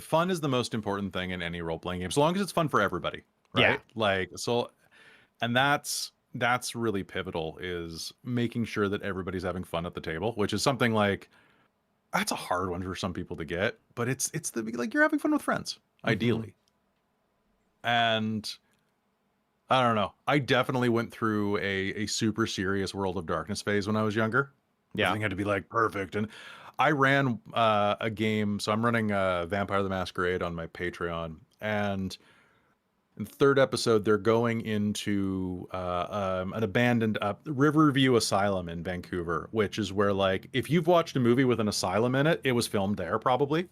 Fun is the most important thing in any role-playing game, so long as it's fun for everybody, right? Yeah. Like, so, and that's that's really pivotal, is making sure that everybody's having fun at the table, which is something like that's a hard one for some people to get, but it's the like you're having fun with friends, ideally. And I don't know. I definitely went through a super serious World of Darkness phase when I was younger. Yeah. Everything had to be like perfect. And I ran a game, so I'm running Vampire the Masquerade on my Patreon, and in the third episode, they're going into an abandoned Riverview Asylum in Vancouver, which is where, like, if you've watched a movie with an asylum in it, it was filmed there probably.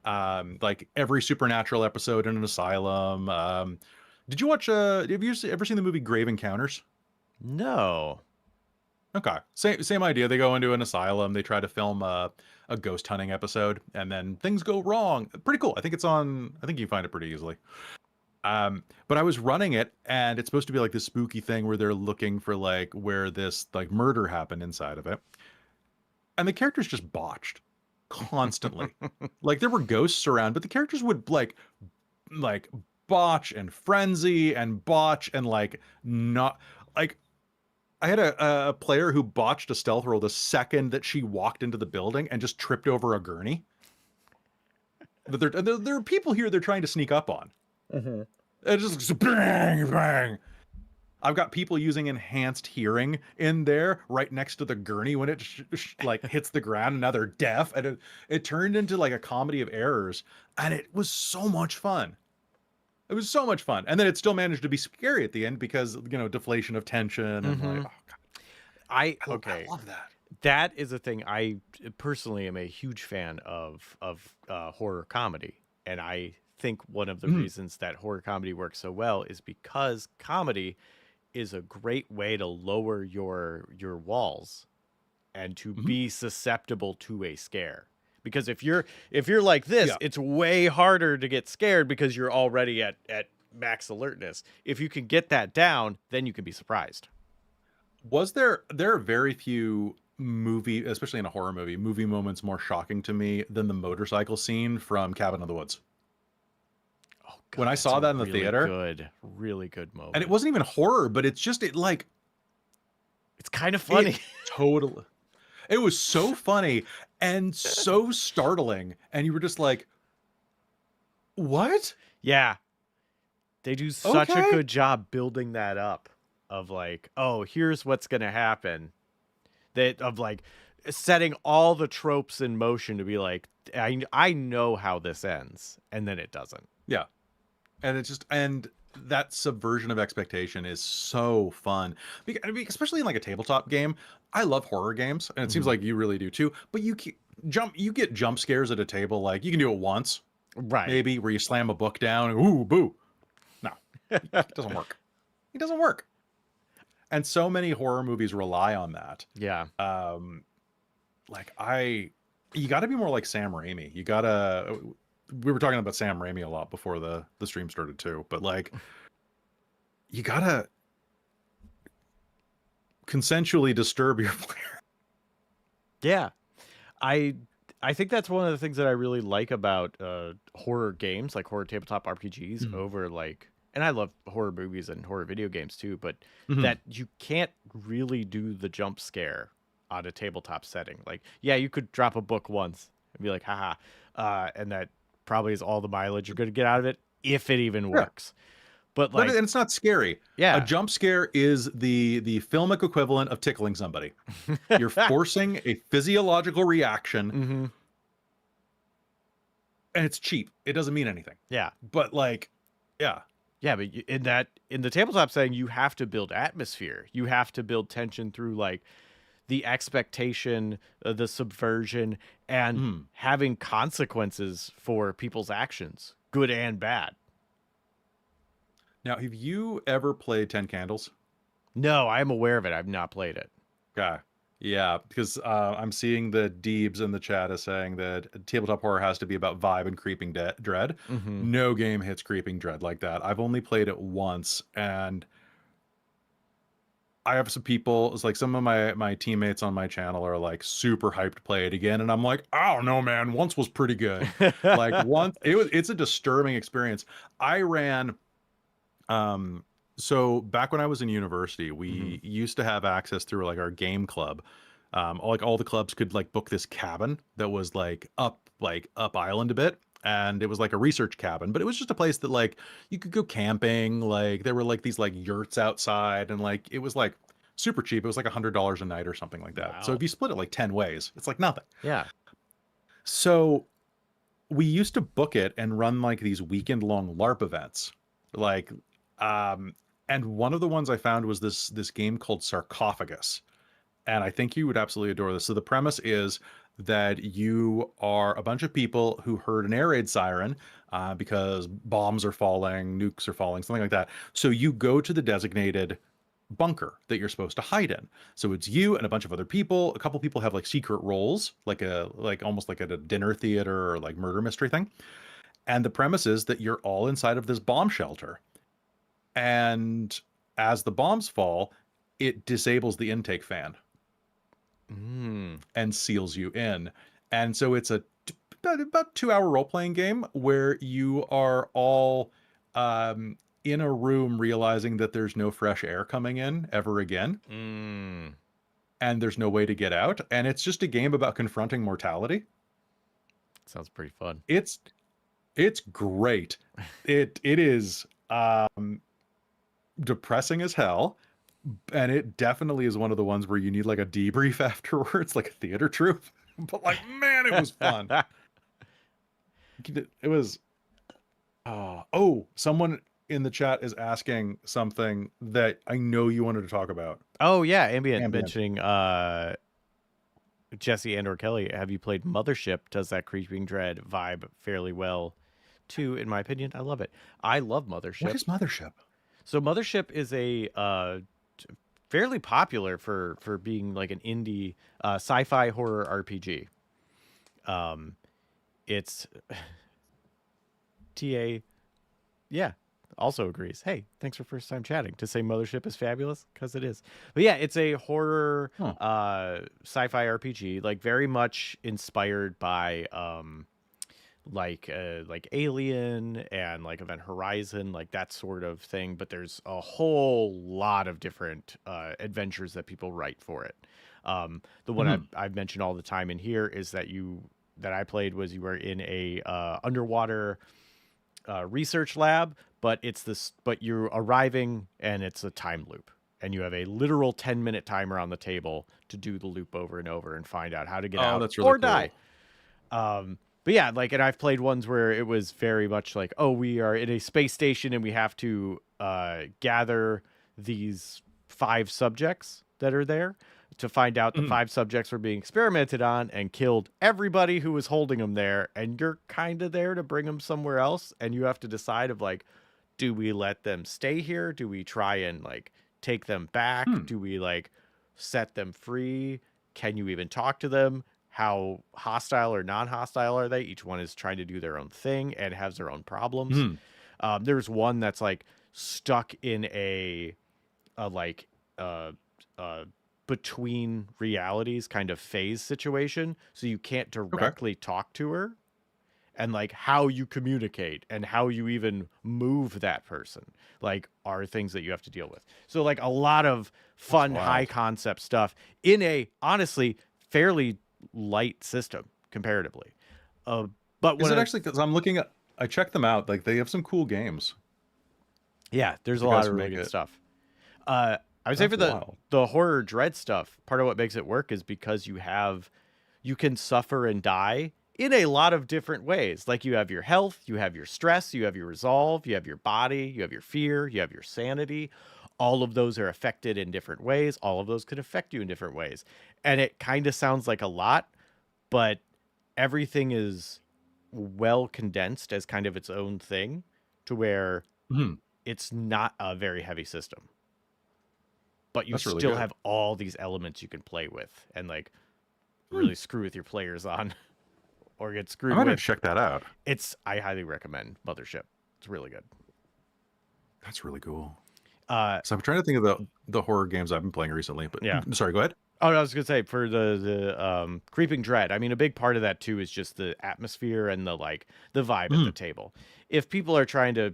Like every supernatural episode in an asylum. Did you watch? Have you ever seen the movie Grave Encounters? No. Okay, same idea. They go into an asylum. They try to film a ghost hunting episode, and then things go wrong. Pretty cool. I think it's on. I think you can find it pretty easily. But I was running it, and it's supposed to be like this spooky thing where they're looking for like where this like murder happened inside of it, and the characters just botched constantly. Like there were ghosts around, but the characters would like botch and frenzy and botch and like not like. I had a player who botched a stealth roll the second that she walked into the building and just tripped over a gurney. But there are people here they're trying to sneak up on. And just bang, bang. I've got people using enhanced hearing in there right next to the gurney when it like hits the ground, and now they're deaf. And it turned into like a comedy of errors, and it was so much fun. It was so much fun. And then it still managed to be scary at the end because, you know, deflation of tension and like, oh God. I love that. That is a thing. I personally am a huge fan of horror comedy. And I think one of the reasons that horror comedy works so well is because comedy is a great way to lower your walls and to be susceptible to a scare. Because if you're like this, it's way harder to get scared because you're already at max alertness. If you can get that down, then you can be surprised. There are very few especially in a horror movie moments more shocking to me than the motorcycle scene from Cabin in the Woods. Oh, God, when I saw that in the theater, really good moment. And it wasn't even horror, but it's just it's kind of funny. Totally. It was so funny and so startling, and you were just like, what? Yeah. They do such a good job building that up of like, oh, here's what's going to happen. Of like setting all the tropes in motion to be like, I know how this ends, and then it doesn't. Yeah. And it's just, and that subversion of expectation is so fun. Especially in like a tabletop game. I love horror games, and it seems like you really do too. But you get jump scares at a table, like you can do it once, right? Maybe where you slam a book down and ooh, boo. No, it doesn't work. It doesn't work. And so many horror movies rely on that. Yeah. You got to be more like Sam Raimi. We were talking about Sam Raimi a lot before the stream started too, but like, you gotta consensually disturb your player. Yeah. I think that's one of the things that I really like about horror games, like horror tabletop RPGs over like, and I love horror movies and horror video games too, but that you can't really do the jump scare on a tabletop setting. Like, yeah, you could drop a book once and be like, haha. And that probably is all the mileage you're going to get out of it, if it even works. But like, and it's not scary. Yeah. A jump scare is the filmic equivalent of tickling somebody. You're forcing a physiological reaction. And it's cheap. It doesn't mean anything. Yeah. But like, yeah. Yeah, but in the tabletop setting, you have to build atmosphere. You have to build tension through like the expectation, the subversion, and having consequences for people's actions, good and bad. Now, have you ever played 10 Candles? No, I'm aware of it. I've not played it. Okay. Yeah, because I'm seeing the Deebs in the chat is saying that tabletop horror has to be about vibe and creeping dread. No game hits creeping dread like that. I've only played it once, and I have some people, it's like some of my teammates on my channel are like super hyped to play it again, and I'm like, I don't know, man. Once was pretty good. Like once, it's a disturbing experience. I ran So back when I was in university, we Mhm. used to have access through like our game club. Like all the clubs could like book this cabin that was like up island a bit. And it was like a research cabin, but it was just a place that like you could go camping. Like there were like these like yurts outside, and like it was like super cheap. It was like $100 a night or something like that. So Wow. if you split it like 10 ways, it's like nothing. Yeah. So we used to book it and run like these weekend long LARP events. Like um and one of the ones I found was this game called Sarcophagus. And I think you would absolutely adore this. So the premise is that you are a bunch of people who heard an air raid siren because bombs are falling, nukes are falling, something like that. So you go to the designated bunker that you're supposed to hide in. So it's you and a bunch of other people. A couple people have like secret roles, like almost like at a dinner theater or like murder mystery thing. And the premise is that you're all inside of this bomb shelter. And as the bombs fall, it disables the intake fan Mm. and seals you in. And so it's about 2 hour role playing game where you are all in a room realizing that there's no fresh air coming in ever again, Mm. and there's no way to get out. And it's just a game about confronting mortality. Sounds pretty fun. It's great. It is depressing as hell. And it definitely is one of the ones where you need like a debrief afterwards, like a theater troupe. But like, man, it was fun. It was. Oh, someone in the chat is asking something that I know you wanted to talk about. Oh yeah, Ambient, Ambient. mentioning Jesse and or Kelly. Have you played Mothership? Does that Creeping Dread vibe fairly well too, in my opinion. I love it. I love Mothership. What is Mothership? So Mothership is a fairly popular for being like an indie sci-fi horror RPG. It's TA, yeah, also agrees. Hey, thanks for first time chatting. To say Mothership is fabulous, because it is. But yeah, it's a horror sci-fi RPG, like very much inspired by like Alien and like Event Horizon, like that sort of thing. But there's a whole lot of different adventures that people write for it. The one I've mentioned all the time in here is that I played was you were in a underwater research lab, but but you're arriving and it's a time loop, and you have a literal 10-minute timer on the table to do the loop over and over and find out how to get out That's really or cool. die. But yeah, like, and I've played ones where it was very much like, oh, we are in a space station and we have to gather these 5 subjects that are there to find out the 5 subjects were being experimented on and killed everybody who was holding them there. And you're kind of there to bring them somewhere else. And you have to decide of like, do we let them stay here? Do we try and like take them back? Do we like set them free? Can you even talk to them? How hostile or non-hostile are they? Each one is trying to do their own thing and has their own problems. There's one that's like stuck in a between realities kind of phase situation. So you can't directly talk to her, and like how you communicate and how you even move that person, like, are things that you have to deal with. So like a lot of fun, high concept stuff in a honestly fairly light system comparatively. But Is it actually, because I'm looking at, I checked them out, like they have some cool games. Yeah, there's a You lot guys of really make good it. stuff. I would say for the horror dread stuff, part of what makes it work is because you can suffer and die in a lot of different ways. Like, you have your health, you have your stress, you have your resolve, you have your body, you have your fear, you have your sanity. All of those are affected in different ways. All of those could affect you in different ways. And it kind of sounds like a lot, but everything is well condensed as kind of its own thing, to where it's not a very heavy system. But you really still good. have all these elements you can play with and like really screw with your players on, or get screwed I'm gonna with. check that out. I highly recommend Mothership. It's really good. That's really cool. So I'm trying to think of the horror games I've been playing recently, but yeah. Sorry, go ahead. Oh, I was gonna say, for the Creeping Dread, I mean, a big part of that too is just the atmosphere and the vibe at the table. If people are trying to,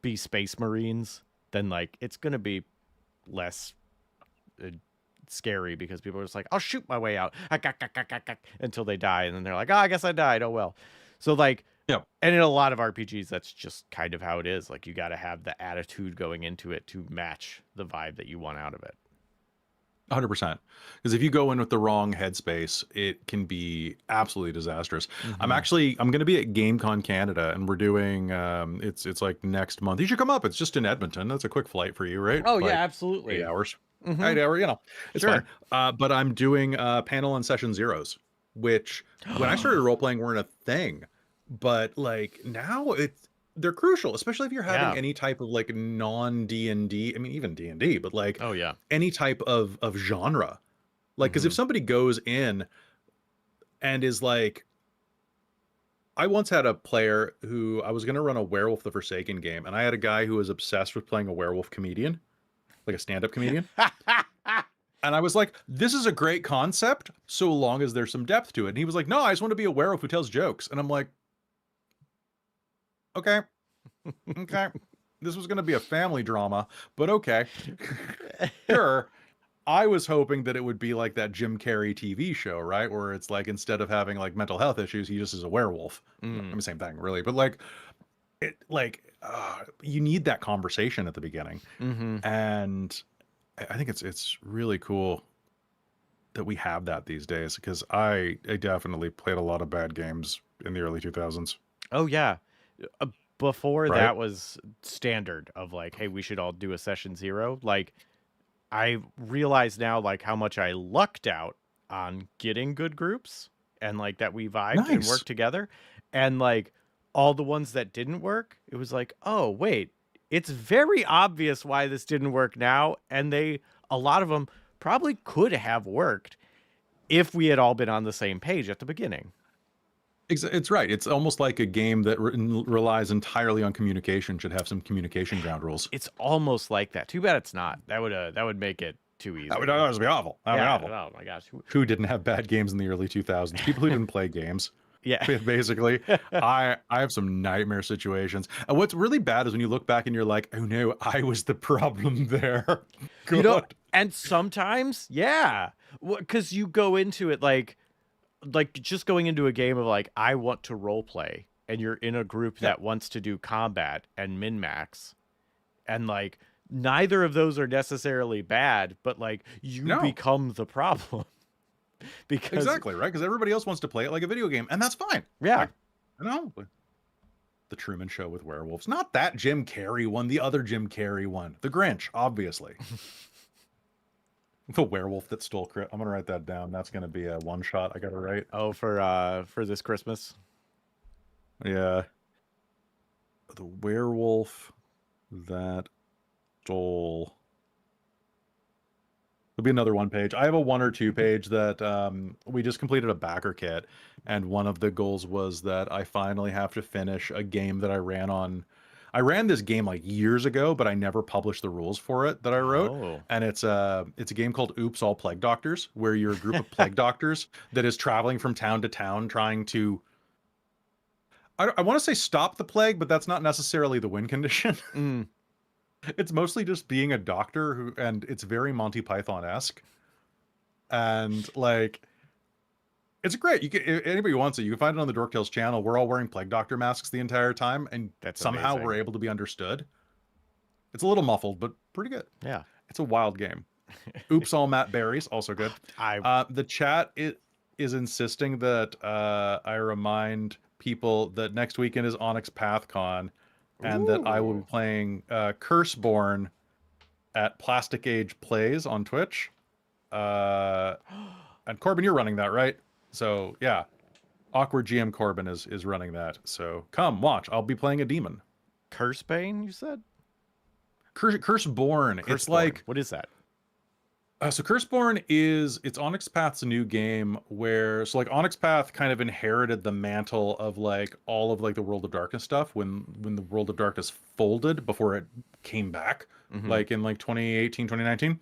be Space Marines, then like it's gonna be less scary because people are just like, I'll shoot my way out until they die, and then they're like, oh, I guess I died. Oh well. So like, Yeah. and in a lot of RPGs, that's just kind of how it is. Like you got to have the attitude going into it to match the vibe that you want out of it. 100%. Because if you go in with the wrong headspace, it can be absolutely disastrous. I'm going to be at GameCon Canada, and we're doing it's like next month. You should come up. It's just in Edmonton. That's a quick flight for you, right? Oh Like yeah, absolutely. 8 hours. Mhm. 8 hour, it's Sure. fine. But I'm doing a panel on Session Zeros, which when I started role playing weren't a thing, but like now they're crucial, especially if you're having Yeah. any type of like non D&D. I mean, even D&D, but like Oh yeah. any type of genre. Like, because if somebody goes in and is like, I once had a player who I was going to run a Werewolf the Forsaken game, and I had a guy who was obsessed with playing a werewolf comedian, like a stand-up comedian. And I was like, this is a great concept, so long as there's some depth to it. And he was like, no, I just want to be a werewolf who tells jokes. And I'm like, okay. Okay. This was going to be a family drama, but okay. Sure. I was hoping that it would be like that Jim Carrey TV show, right? Where it's like, instead of having like mental health issues, he just is a werewolf. I mean, same thing, really. But like, you need that conversation at the beginning. And I think it's really cool that we have that these days, because I definitely played a lot of bad games in the early 2000s. Oh yeah. Before Right? that was standard of like, hey, we should all do a session zero. Like I realize now like how much I lucked out on getting good groups and like that we vibed and Nice. worked together. And like all the ones that didn't work, it was like, oh wait, it's very obvious why this didn't work now. And a lot of them probably could have worked if we had all been on the same page at the beginning. It's right. It's almost like a game that relies entirely on communication should have some communication ground rules. It's almost like that. Too bad it's not. That would make it too easy. That would be awful. That would be awful. Oh my gosh. Who didn't have bad games in the early 2000s? People who didn't play games. Yeah. Basically, I have some nightmare situations. And what's really bad is when you look back and you're like, oh no, I was the problem there. Good. You know, and sometimes, yeah, because you go into it like just going into a game of like, I want to role play, and you're in a group that wants to do combat and min-max, and like neither of those are necessarily bad, but like you become the problem. Because exactly, right? Because everybody else wants to play it like a video game, and that's fine. Yeah. Like, I know. The Truman Show with werewolves. Not that Jim Carrey one, the other Jim Carrey one. The Grinch, obviously. The werewolf that stole I'm gonna write that down. That's gonna be a one shot I gotta write. Oh, for this Christmas. Yeah. The werewolf that stole. There'll be another one page. I have a 1 or 2 page that we just completed a backer kit, and one of the goals was that I finally have to finish a game that I ran on. I ran this game like years ago, but I never published the rules for it that I wrote. Oh. And it's a game called Oops, All Plague Doctors, where you're a group of plague doctors that is traveling from town to town trying to, I want to say stop the plague, but that's not necessarily the win condition. It's mostly just being a doctor and it's very Monty Python-esque. And like, it's great. You can, if anybody wants it, you can find it on the Dork Tales channel. We're all wearing plague doctor masks the entire time, and That's somehow amazing. we're able to be understood. It's a little muffled, but pretty good. Yeah. It's a wild game. Oops, all Matt Berries, also good. The chat is insisting that I remind people that next weekend is Onyx PathCon, and that I will be playing Curseborn at Plastic Age Plays on Twitch. And Corbin, you're running that, right? So yeah, Awkward GM Corbin is running that. So come watch. I'll be playing a demon. Cursebane, you said? Curseborn. It's like, what is that? So Curseborn it's Onyx Path's new game where, so like Onyx Path kind of inherited the mantle of like all of like the World of Darkness stuff when the World of Darkness folded before it came back, like in like 2018, 2019.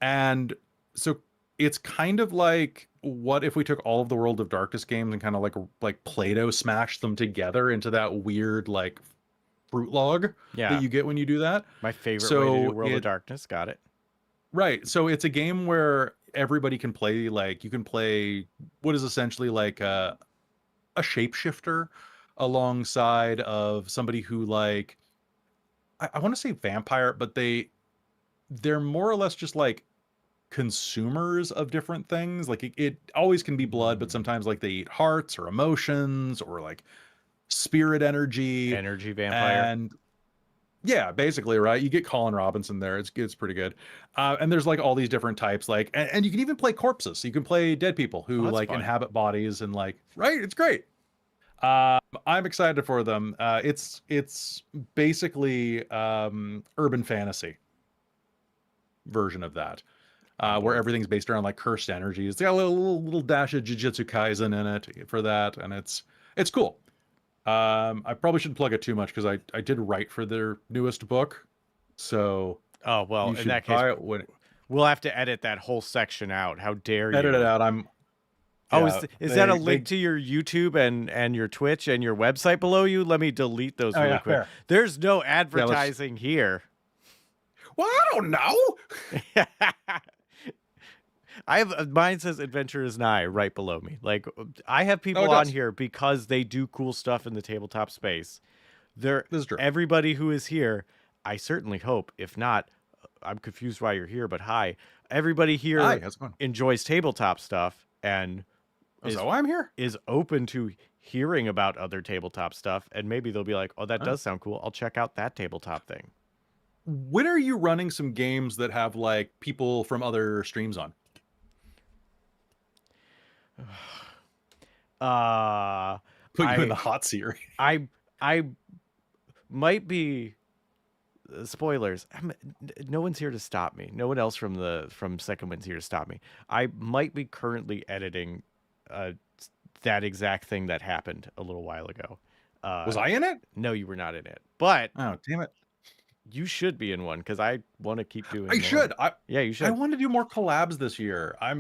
And so it's kind of like, what if we took all of the World of Darkness games and kind of like Play-Doh smashed them together into that weird like fruit log Yeah. that you get when you do that. My favorite way to So do World of Darkness. Got it. right. So it's a game where everybody can play, like you can play what is essentially like a shapeshifter alongside of somebody who like I want to say vampire, but they're more or less just like consumers of different things. Like it always can be blood, but sometimes like they eat hearts or emotions or like spirit energy. Energy vampire. And yeah, basically, right. You get Colin Robinson there. It's pretty good. And there's like all these different types, like, and you can even play corpses. So you can play dead people who that's like fun. inhabit bodies and like, right. It's great. I'm excited for them. It's basically urban fantasy version of that, where everything's based around like cursed energies. It's got a little dash of Jujutsu Kaisen in it for that, and it's cool. I probably shouldn't plug it too much because I did write for their newest book, so Oh well, you in should that buy case, it when we'll have to edit that whole section out. How dare you? edit it out. I'm Oh, yeah, is that a they- link to your YouTube and your Twitch and your website below you? Let me delete those Oh, really yeah, quick. fair. There's no advertising here. Well, I don't know. I have mine says Adventure is Nigh right below me. Like I have people it on does. here because they do cool stuff in the tabletop space. They're This is true. everybody who is here, I certainly hope. If not, I'm confused why you're here, but hi. Everybody here Hi, how's it going? enjoys tabletop stuff and is, So I'm here. is open to hearing about other tabletop stuff, and maybe they'll be like, "Oh, that does sound cool. I'll check out that tabletop thing." When are you running some games that have like people from other streams on? Put you in the hot seat. Right? I might be spoilers. No one's here to stop me. No one else from Second Wind's here to stop me. I might be currently editing that exact thing that happened a little while ago. Was I in it? No, you were not in it, but Oh, damn it! you should be in one because I want to keep doing. I more. should. Yeah, you I should. want to do more collabs this year. I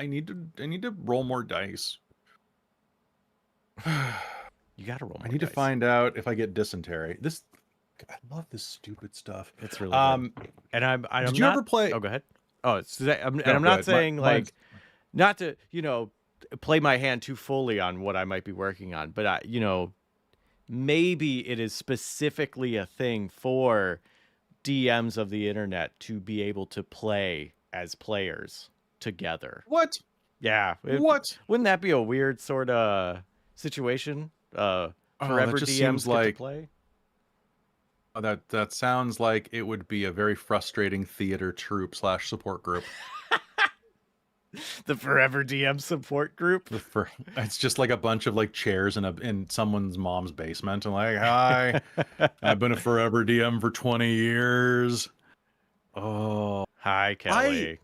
need to roll more dice. You got to roll. I More need to dice. find out if I get dysentery. I love this stupid stuff. It's really good. And I'm did you not, ever play? Oh, go ahead. Oh, I'm No, not go ahead. saying Mine's- not to play my hand too fully on what I might be working on, but maybe it is specifically a thing for DMs of the internet to be able to play as players together. What? Yeah. What? Wouldn't that be a weird sort of situation? that Forever just DMs seems get to like- play. That sounds like it would be a very frustrating theater troupe / support group. The Forever DM support group. It's just like a bunch of like chairs in someone's mom's basement and like, hi, I've been a forever DM for 20 years. Oh, Hi, Kelly.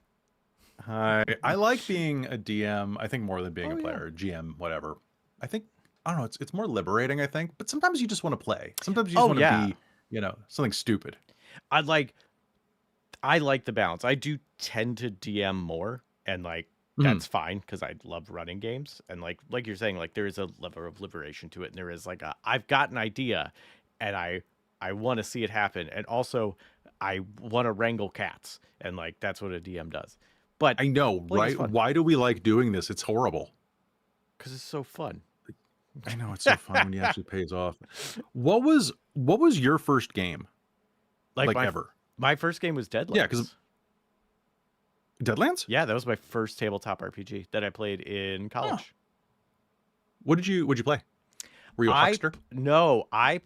hi. I like being a DM. I think more than being Oh, a yeah. player, GM, whatever. I don't know. It's more liberating, I think. But sometimes you just want to play. Sometimes you just want to be, something stupid. I like the balance. I do tend to DM more, and like that's fine because I love running games. And like you're saying, like there is a level of liberation to it, and there is like I've got an idea, and I want to see it happen, and also I want to wrangle cats, and like that's what a DM does. But I know, Playing is right? fun. Why do we like doing this? It's horrible. because it's so fun. I know, it's so fun when he actually pays off. What was your first game? Like my, ever? My first game was Deadlands. Yeah, 'cause Deadlands? yeah, that was my first tabletop RPG that I played in college. What did you play? Were you a huckster? No, I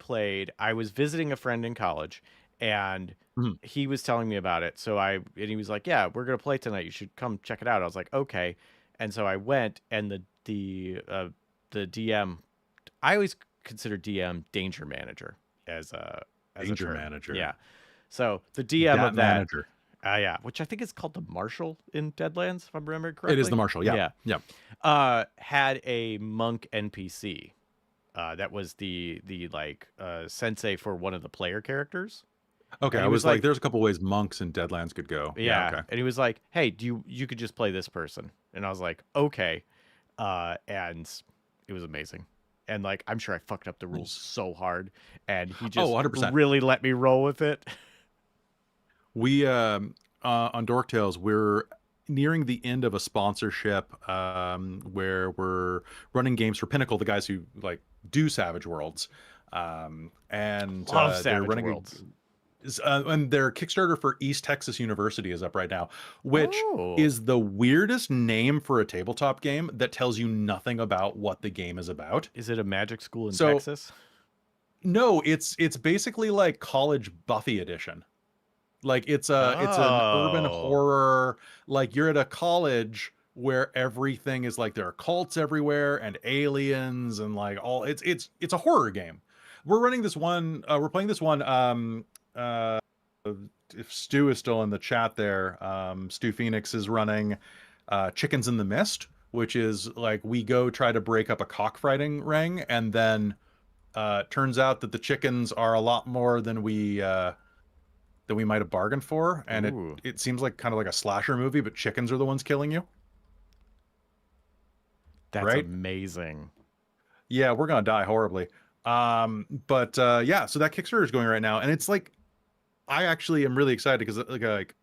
was visiting a friend in college, and Mhm. he was telling me about it. And he was like, "Yeah, we're gonna play tonight. You should come check it out." I was like, "Okay," and so I went, and the DM, I always consider DM danger manager as a Danger term. manager. Yeah. So the DM That of that, manager. yeah, which I think is called the Marshal in Deadlands, if I'm remembering correctly. It is the Marshal. Yeah. Had a monk NPC. That was the sensei for one of the player characters. Okay. And I he was was like, like- there's a couple ways monks and Deadlands could go. Yeah. Okay. And he was like, "Hey, you could just play this person?" And I was like, "Okay." And it was amazing. and like I'm sure I fucked up the rules so hard, and he just 100%. really let me roll with it. We on Dork Tales, we're nearing the end of a sponsorship where we're running games for Pinnacle, the guys who like do Savage Worlds, and Love they're Savage running Worlds. and their Kickstarter for East Texas University is up right now, which Oh. is the weirdest name for a tabletop game that tells you nothing about what the game is about. Is it a magic school in So- Texas? No, it's basically like College Buffy edition. Like it's an urban Oh. horror, like you're at a college where everything is like there are cults everywhere and aliens and like all it's a horror game. We're running this one, we're playing this one if Stu is still in the chat there, Stu Phoenix is running Chickens in the Mist, which is like we go try to break up a cockfighting ring, and then turns out that the chickens are a lot more than we might have bargained for, and Ooh. it seems like kind of like a slasher movie, but chickens are the ones killing you. That's right? amazing. Yeah, we're gonna die horribly. But yeah, so that Kickstarter is going right now, and it's like I actually am really excited because like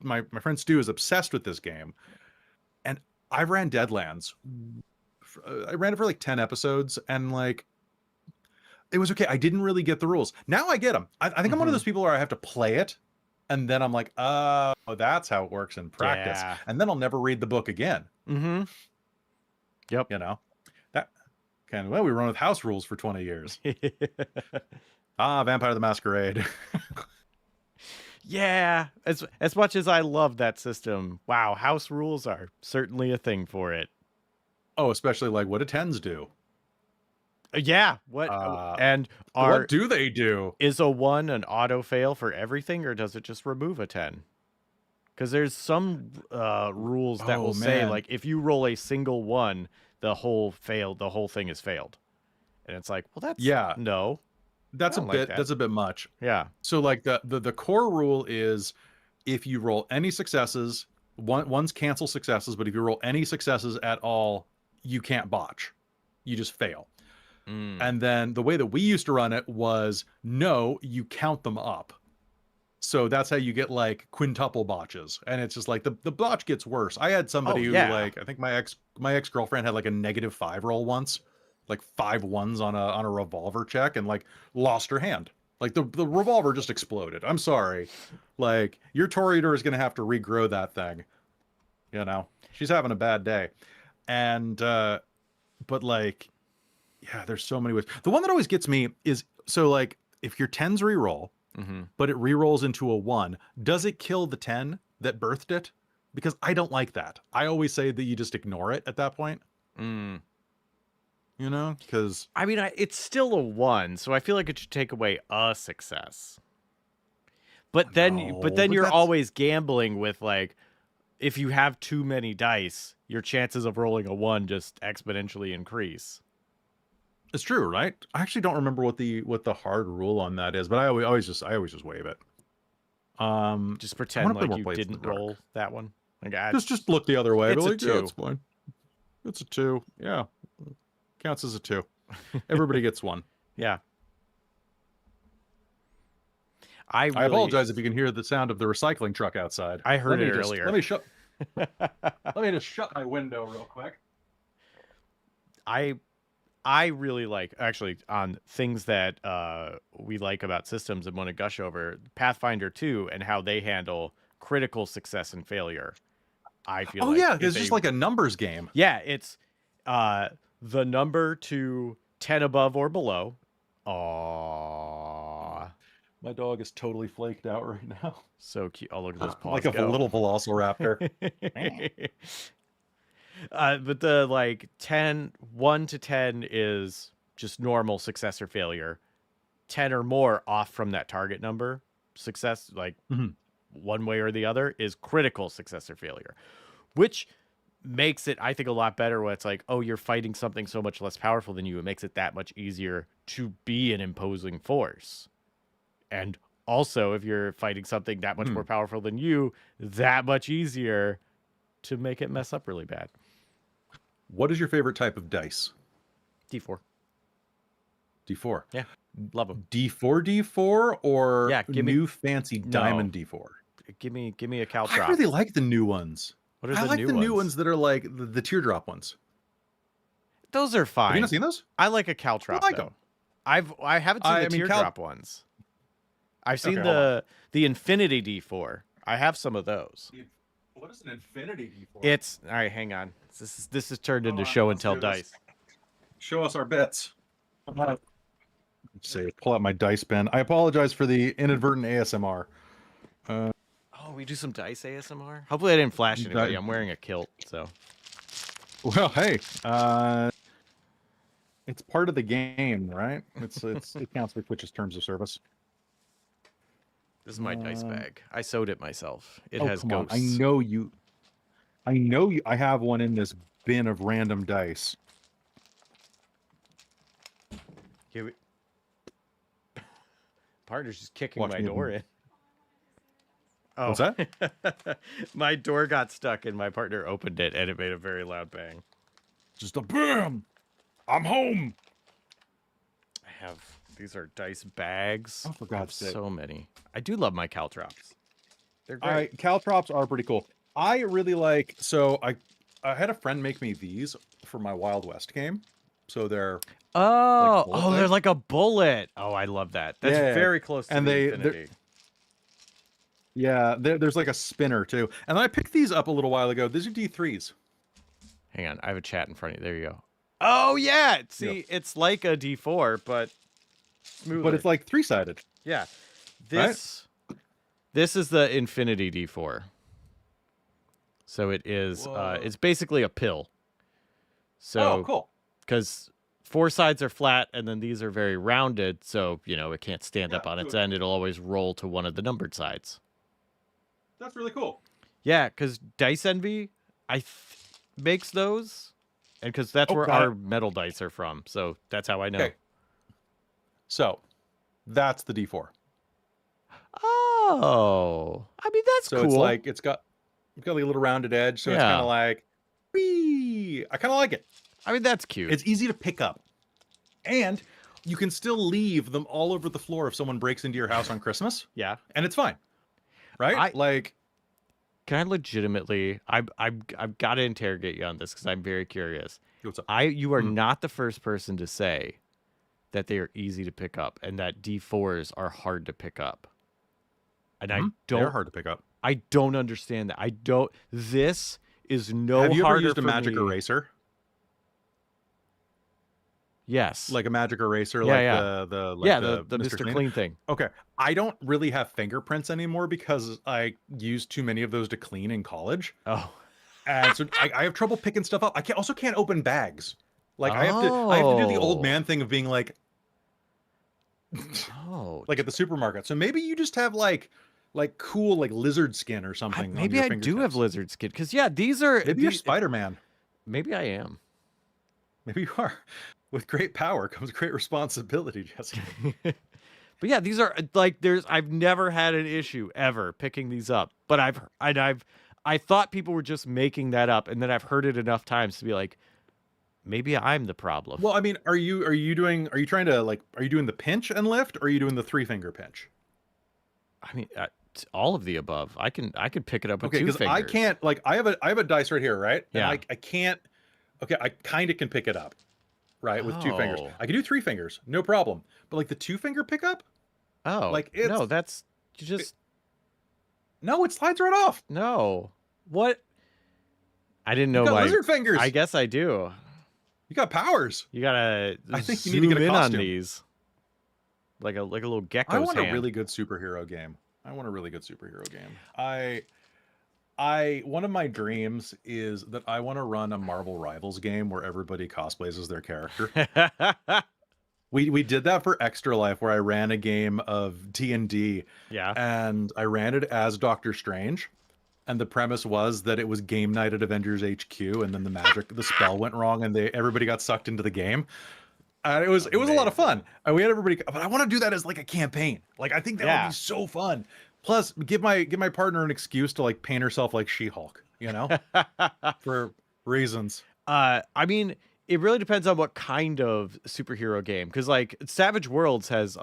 my friend Stu is obsessed with this game, and I ran Deadlands. I ran it for like 10 episodes, and like it was okay. I didn't really get the rules. Now I get them. I think I'm one of those people where I have to play it, and then I'm like, oh, that's how it works in practice, Yeah. and then I'll never read the book again. Mm-hmm. Yep. You know, that kind of, well, we run with house rules for 20 years. Vampire the Masquerade. Yeah. As much as I love that system, wow, house rules are certainly a thing for it. Oh, especially like what do tens do? Yeah. What and are What do they do? is a 1 an auto fail for everything, or does it just remove a 10? Because there's some rules that Oh, will say man. like if you roll a single 1, the whole thing is failed. And it's like, well, that's Yeah. no. That's a don't like bit that. that's a bit much. Yeah. So like the core rule is if you roll any successes, one's cancel successes, but if you roll any successes at all, you can't botch. You just fail. And then the way that we used to run it was no, you count them up. So that's how you get like quintuple botches. And it's just like the botch gets worse. I had somebody who yeah. like I think my ex-girlfriend had like a -5 roll once, like 5 ones on a revolver check, and like lost her hand. Like the revolver just exploded. I'm sorry. Like your Toreador is gonna have to regrow that thing. You know, she's having a bad day. And but like, yeah, there's so many ways. The one that always gets me is so like if your 10s reroll, but it rerolls into a 1, does it kill the 10 that birthed it? Because I don't like that. I always say that you just ignore it at that point. You know, because I mean, it's still a 1, so I feel like it should take away a success. But then, No, but but you're that's- always gambling with like, if you have too many dice, your chances of rolling a 1 just exponentially increase. it's true, right? I actually don't remember what the hard rule on that is, but I always just wave it. Just I pretend wanna play like more you Blades in the didn't Dark. roll that one. Like, Just look the other way. It's Be a like, yeah, 2. it's fine. It's a 2. Yeah, counts as a 2. Everybody gets 1. yeah. I apologize if you can hear the sound of the recycling truck outside. I heard Let me it just- earlier. Let me shut. Let me just shut my window real quick. I really like, actually, on things that we like about systems and want to gush over, Pathfinder 2 and how they handle critical success and failure. I feel Oh like yeah, is it's just like a numbers game. yeah, it's the number to 10 above or below. Aww. My dog is totally flaked out right now, So cute. Oh, look at those paws like a go. little velociraptor. But the like 1 to 10 is just normal success or failure. 10 or more off from that target number, success, like one way or the other, is critical success or failure, which makes it, I think, a lot better when it's like, oh, you're fighting something so much less powerful than you. It makes it that much easier to be an imposing force. And also, if you're fighting something that much more powerful than you, that much easier to make it mess up really bad. What is your favorite type of dice? D4. D4. Yeah, love them. D4 D4 or Yeah, give me- new fancy diamond D4? Give me a I caltrop. really like the new ones. What are I the like new the ones? new ones that are like the teardrop ones. Those are fine. Have you not seen those? I like a caltrop like though. 'em. I haven't seen the teardrop ones. I've seen Okay, hold the infinity D4. I have some of those. What is an infinity D4? It's all right. Hang on. This is turned into Hold on, show and let's tell do this. dice. Show us our bits. Let's see. Pull out my dice pen. I apologize for the inadvertent ASMR. Oh, we do some dice ASMR. Hopefully, I didn't flash anybody. I'm wearing a kilt, so. Well, hey, it's part of the game, right? It counts for Twitch's terms of service. This is my dice bag. I sewed it myself. It Oh, has come on. ghosts. I know you. I have one in this bin of random dice. Here we... Partner's just kicking Watch my me door in. Oh. What's that? My door got stuck and my partner opened it and it made a very loud bang. Just a BAM! I'm home. I have these are dice bags. Oh, for God's sake. So many. I do love my caltrops. They're All great. right, caltrops are pretty cool. I really like. So I had a friend make me these for my Wild West game. So they're Oh, bullet they're things? like a bullet. Oh, I love that. That's Yeah, very close to and the they're- infinity. yeah. There's like a spinner too. And I picked these up a little while ago. These are D3s. Hang on, I have a chat in front of you. There you go. Oh yeah, see, it's like a D4, but smoother. But it's like 3-sided. yeah. This is the infinity D4. So it is. It's basically a pill. So Oh, cool. because 4 sides are flat and then these are very rounded, so it can't stand up Yeah, on its so- end. It'll always roll to one of the numbered sides. That's really cool. Yeah, because Dice Envy, makes those, and because that's where got our it. metal dice are from. So that's how I know. Okay. So that's the D4. Oh, I mean that's So cool. it's like it's got like a little rounded edge. So it's Yeah. kind of like, whee! I kind of like it. I mean that's cute. It's easy to pick up, and you can still leave them all over the floor if someone breaks into your house on Christmas, yeah. and it's fine, right? Like, Can I legitimately? I've got to interrogate you on this because I'm very curious. what's up? You are not the first person to say that they are easy to pick up and that D4s are hard to pick up. And I They're don't hard to pick up. I don't understand that. I don't. This is no Have you ever harder used a for magic me. eraser? Yes. Like a magic eraser, Yeah, like yeah. the Mr. Clean thing. Okay, I don't really have fingerprints anymore because I used too many of those to clean in college, Oh. and so I have trouble picking stuff up. I also can't open bags. Like I have to do the old Oh. man thing of being like Oh. at the supermarket. So maybe you just have like cool like lizard skin or something. on Maybe your I do have fingertips. lizard skin because these are. Maybe you're these- Spider-Man. Maybe I am. Maybe you are. With great power comes great responsibility, Jesse. But yeah, these are I've never had an issue ever picking these up. But I thought people were just making that up, and then I've heard it enough times to be like, maybe I'm the problem. Well, I mean, are you doing the pinch and lift, or are you doing the 3-finger pinch? I mean, all of the above. I can pick it up with Okay, 2 because fingers. I can't. I have a dice right here, right? Yeah. And I can't. Okay, I kind of can pick it up, right, with 2 fingers. Oh. I can do 3 fingers, no problem. But like the 2-finger pickup, Oh, like, no, it's- that's you just no, it slides right off. no. What? I didn't know You got my. lizard fingers. I guess I do. You got powers. You gotta. I think you zoom need to get a in on costume. these. Like a little gecko's I want hand. a really good superhero game. One of my dreams is that I want to run a Marvel Rivals game where everybody cosplays as their character. We did that for Extra Life, where I ran a game of D&D, yeah. and I ran it as Doctor Strange. And the premise was that it was game night at Avengers HQ, and then the spell went wrong, and everybody got sucked into the game. And it was a lot of fun. And we had everybody, but I want to do that as like a campaign. Like I think that would be so fun. Plus, give my partner an excuse to like paint herself like She-Hulk, for reasons. I mean, it really depends on what kind of superhero game, because like Savage Worlds has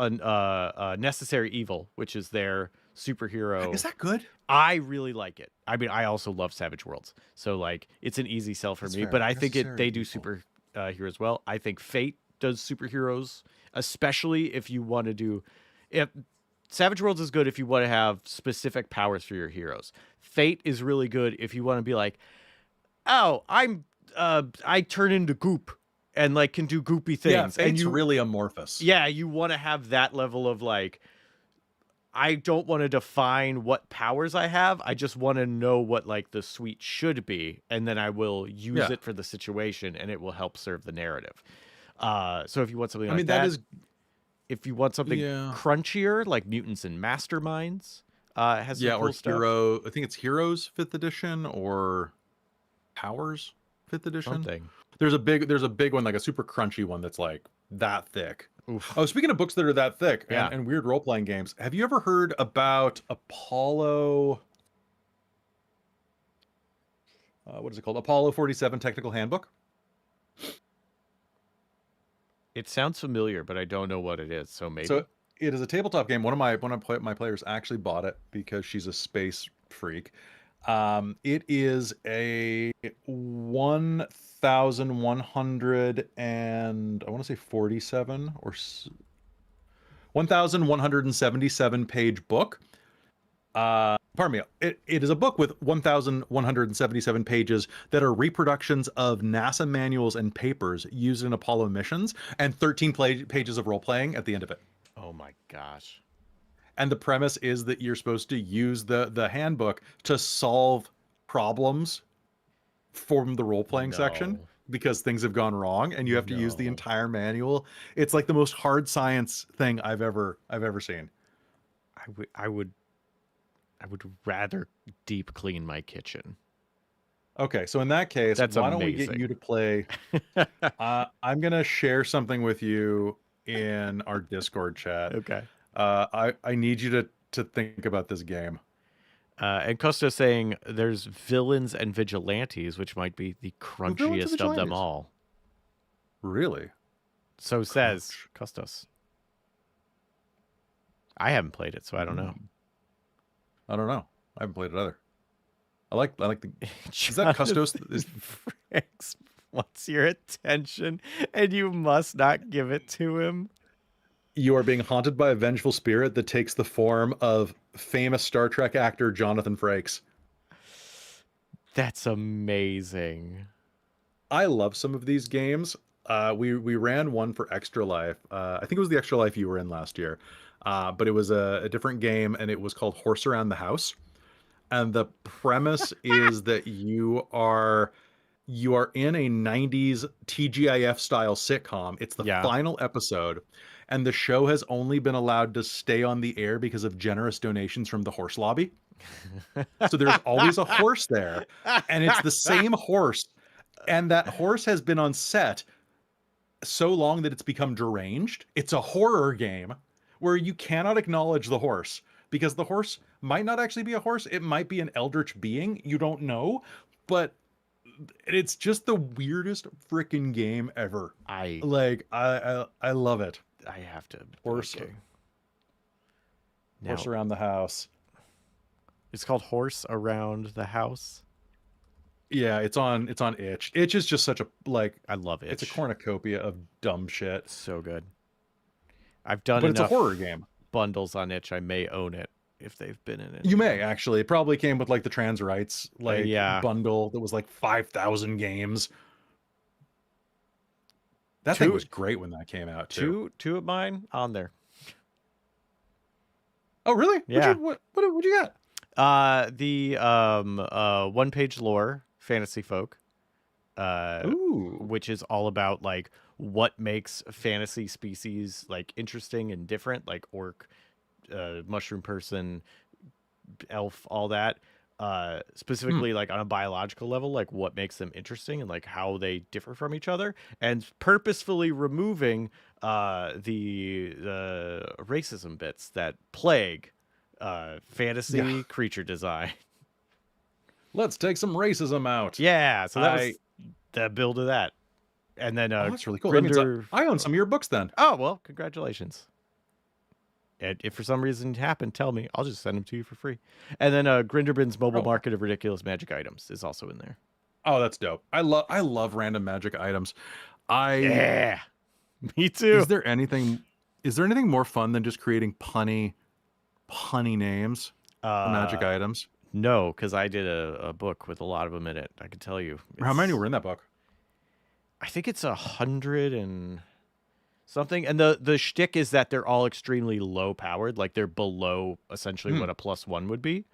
Necessary Evil, which is their superhero. Is that good? I really like it. I mean, I also love Savage Worlds, so like it's an easy sell for That's me. fair. But I think Necessary they do Evil. superheroes well. I think Fate does superheroes, especially if you want to do. If Savage Worlds is good if you want to have specific powers for your heroes. Fate is really good if you want to be like, oh, I turn into goop and like can do goopy things. Yeah, and Fate's you really amorphous. Yeah, you want to have that level of like, I don't want to define what powers I have. I just want to know what like the suite should be, and then I will use it for the situation, and it will help serve the narrative. So if you want something like that, if you want something crunchier, like Mutants and Masterminds, has some cool stuff. I think it's Heroes 5th edition or Powers 5th edition. Something. There's a big one, like a super crunchy one that's like that thick. Oof. Oh, speaking of books that are that thick Yeah. and weird role-playing games, have you ever heard about Apollo? What is it called? Apollo 47 Technical Handbook? It sounds familiar, but I don't know what it is. So maybe. So it is a tabletop game. One of my players actually bought it because she's a space freak. It is a 1,100 and I want to say 47 or 1,177 page book. Pardon me. It is a book with 1,177 pages that are reproductions of NASA manuals and papers used in Apollo missions, and 13 pages of role playing at the end of it. Oh my gosh. And the premise is that you're supposed to use the handbook to solve problems from the role-playing section because things have gone wrong, and you have to use the entire manual. It's like the most hard science thing I've ever seen. I would rather deep clean my kitchen. Okay, so in that case, why don't we get you to play? I'm gonna share something with you in our Discord chat. Okay. I need you to think about this game. And Costa's saying there's villains and vigilantes, which might be the crunchiest of them all. Really? So says Costas. I haven't played it, so I don't know. I don't know. I haven't played it either. I like the. Is that Custos? Fricks wants your attention, and you must not give it to him. You are being haunted by a vengeful spirit that takes the form of famous Star Trek actor Jonathan Frakes. That's amazing. I love some of these games. We ran one for Extra Life. I think it was the Extra Life you were in last year. But it was a different game, and it was called Horse Around the House. And the premise is that you are in a 90s TGIF style sitcom. It's the final episode, and the show has only been allowed to stay on the air because of generous donations from the horse lobby. So there's always a horse there, and it's the same horse, and that horse has been on set so long that it's become deranged. It's a horror game where you cannot acknowledge the horse because the horse might not actually be a horse. It might be an eldritch being. You don't know, but it's just the weirdest freaking game ever. I love it. I have to Horse Around the House. It's called Horse Around the House. Yeah, it's on Itch. Itch is just such a I love Itch. It's a cornucopia of dumb shit. So good. I've done but it's a horror game. Bundles on Itch. I may own it if they've been in it. You may actually. It probably came with like the trans rights bundle that was like 5,000 games. That thing was great when that came out too. Two of mine on there. Oh really? Yeah. What you got? The one-page lore fantasy folk. Which is all about like what makes fantasy species like interesting and different, like orc, mushroom person, elf, all that. Specifically like on a biological level, like what makes them interesting and like how they differ from each other, and purposefully removing the racism bits that plague fantasy creature design. Let's take some racism out. Yeah, so that was the build of that. And then Oh, that's really cool. That means I own some of your books then. Oh, well, congratulations. And if for some reason it happened, tell me. I'll just send them to you for free. And then Grinderbin's Mobile Market of Ridiculous Magic Items is also in there. Oh, that's dope. I love random magic items. Yeah, me too. Is there anything more fun than just creating punny names for magic items? No, because I did a book with a lot of them in it. I can tell you. How many were in that book? I think it's 100 and something. And the shtick is that they're all extremely low powered, like they're below essentially what a +1 would be.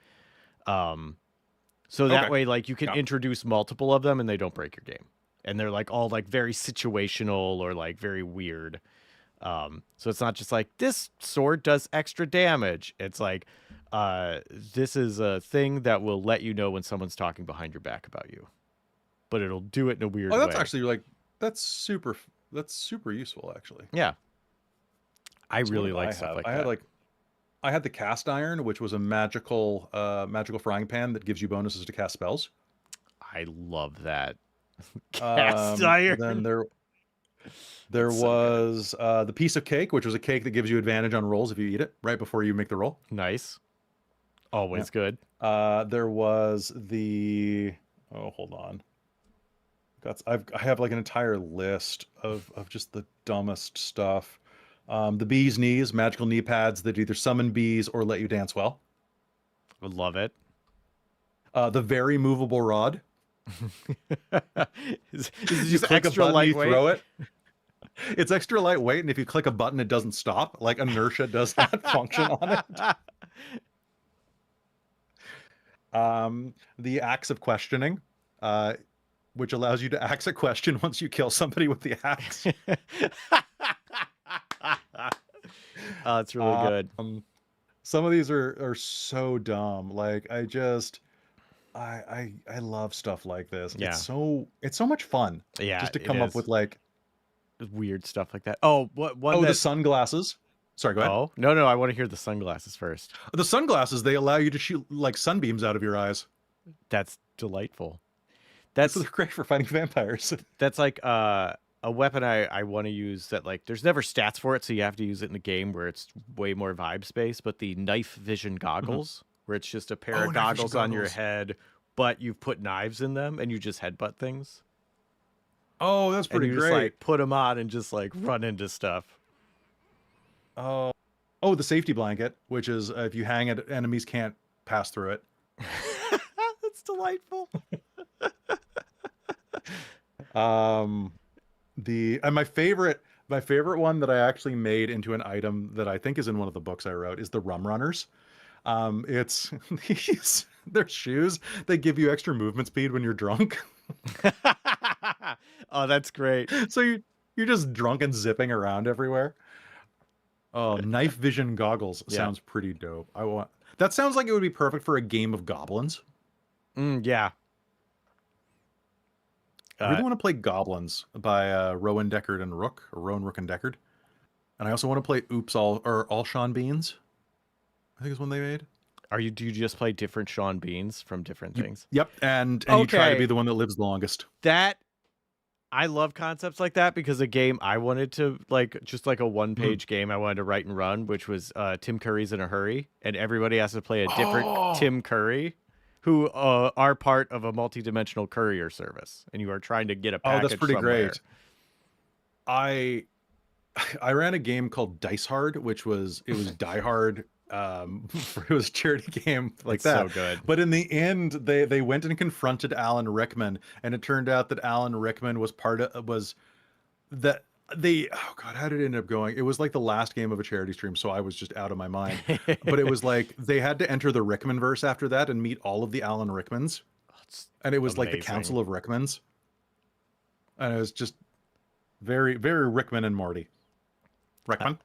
So that way, like, you can introduce multiple of them and they don't break your game. And they're like all like very situational or like very weird. So it's not just like this sword does extra damage. It's like this is a thing that will let you know when someone's talking behind your back about you, but it'll do it in a weird way. Oh, that's actually like that's super useful actually. Yeah, I really like stuff like that. I had the cast iron, which was a magical frying pan that gives you bonuses to cast spells. I love that. Cast iron. Then there was the piece of cake, which was a cake that gives you advantage on rolls if you eat it right before you make the roll. Nice. Always good. There was the hold on. I have like an entire list of just the dumbest stuff. The bee's knees, magical knee pads that either summon bees or let you dance well. Would love it. The very movable rod. Is you click extra a button, lightweight? you throw it. It's extra lightweight, and if you click a button, it doesn't stop. Like inertia does that function on it. The axe of questioning, which allows you to axe a question once you kill somebody with the axe. Oh, it's really good. Some of these are so dumb. Like I love stuff like this. Yeah. It's so much fun. Yeah, just to come up with like weird stuff like that. Oh, the sunglasses. Sorry, go ahead. Oh, no, I want to hear the sunglasses first. The sunglasses, they allow you to shoot like sunbeams out of your eyes. That's delightful. They're great for fighting vampires. That's like a weapon I want to use that, like, there's never stats for it, so you have to use it in a game where it's way more vibe space, but the night vision goggles, where it's just a pair of goggles on your head, but you've put knives in them and you just headbutt things. Oh, that's pretty great. Just, like, put them on and just like run into stuff. Oh, the safety blanket, which is if you hang it, enemies can't pass through it. That's delightful. My favorite one that I actually made into an item that I think is in one of the books I wrote is the rum runners. It's they're shoes. They give you extra movement speed when you're drunk. Oh, that's great. So you're just drunk and zipping around everywhere. Oh, knife vision goggles sounds pretty dope. That sounds like it would be perfect for a game of goblins. Yeah. I really want to play Goblins by Rowan Deckard and Rook, or Rowan, Rook, and Deckard. And I also want to play All Sean Beans. I think is one they made. Do you just play different Sean Beans from different things? Yep, and you try to be the one that lives the longest. I love concepts like that, because a game I wanted to, like, just like a one-page game I wanted to write and run, which was Tim Curry's in a Hurry, and everybody has to play a different Tim Curry, who are part of a multi-dimensional courier service, and you are trying to get a package. Oh, that's pretty somewhere. great. I ran a game called Dice Hard, which was Die Hard. It was a charity game like it's that. So good. But in the end, they went and confronted Alan Rickman, and it turned out that Alan Rickman was how did it end up going? It was like the last game of a charity stream, so I was just out of my mind. But it was like they had to enter the Rickman verse after that and meet all of the Alan Rickmans. And it was like the Council of Rickmans. And it was just very, very Rickman and Morty. Rickman?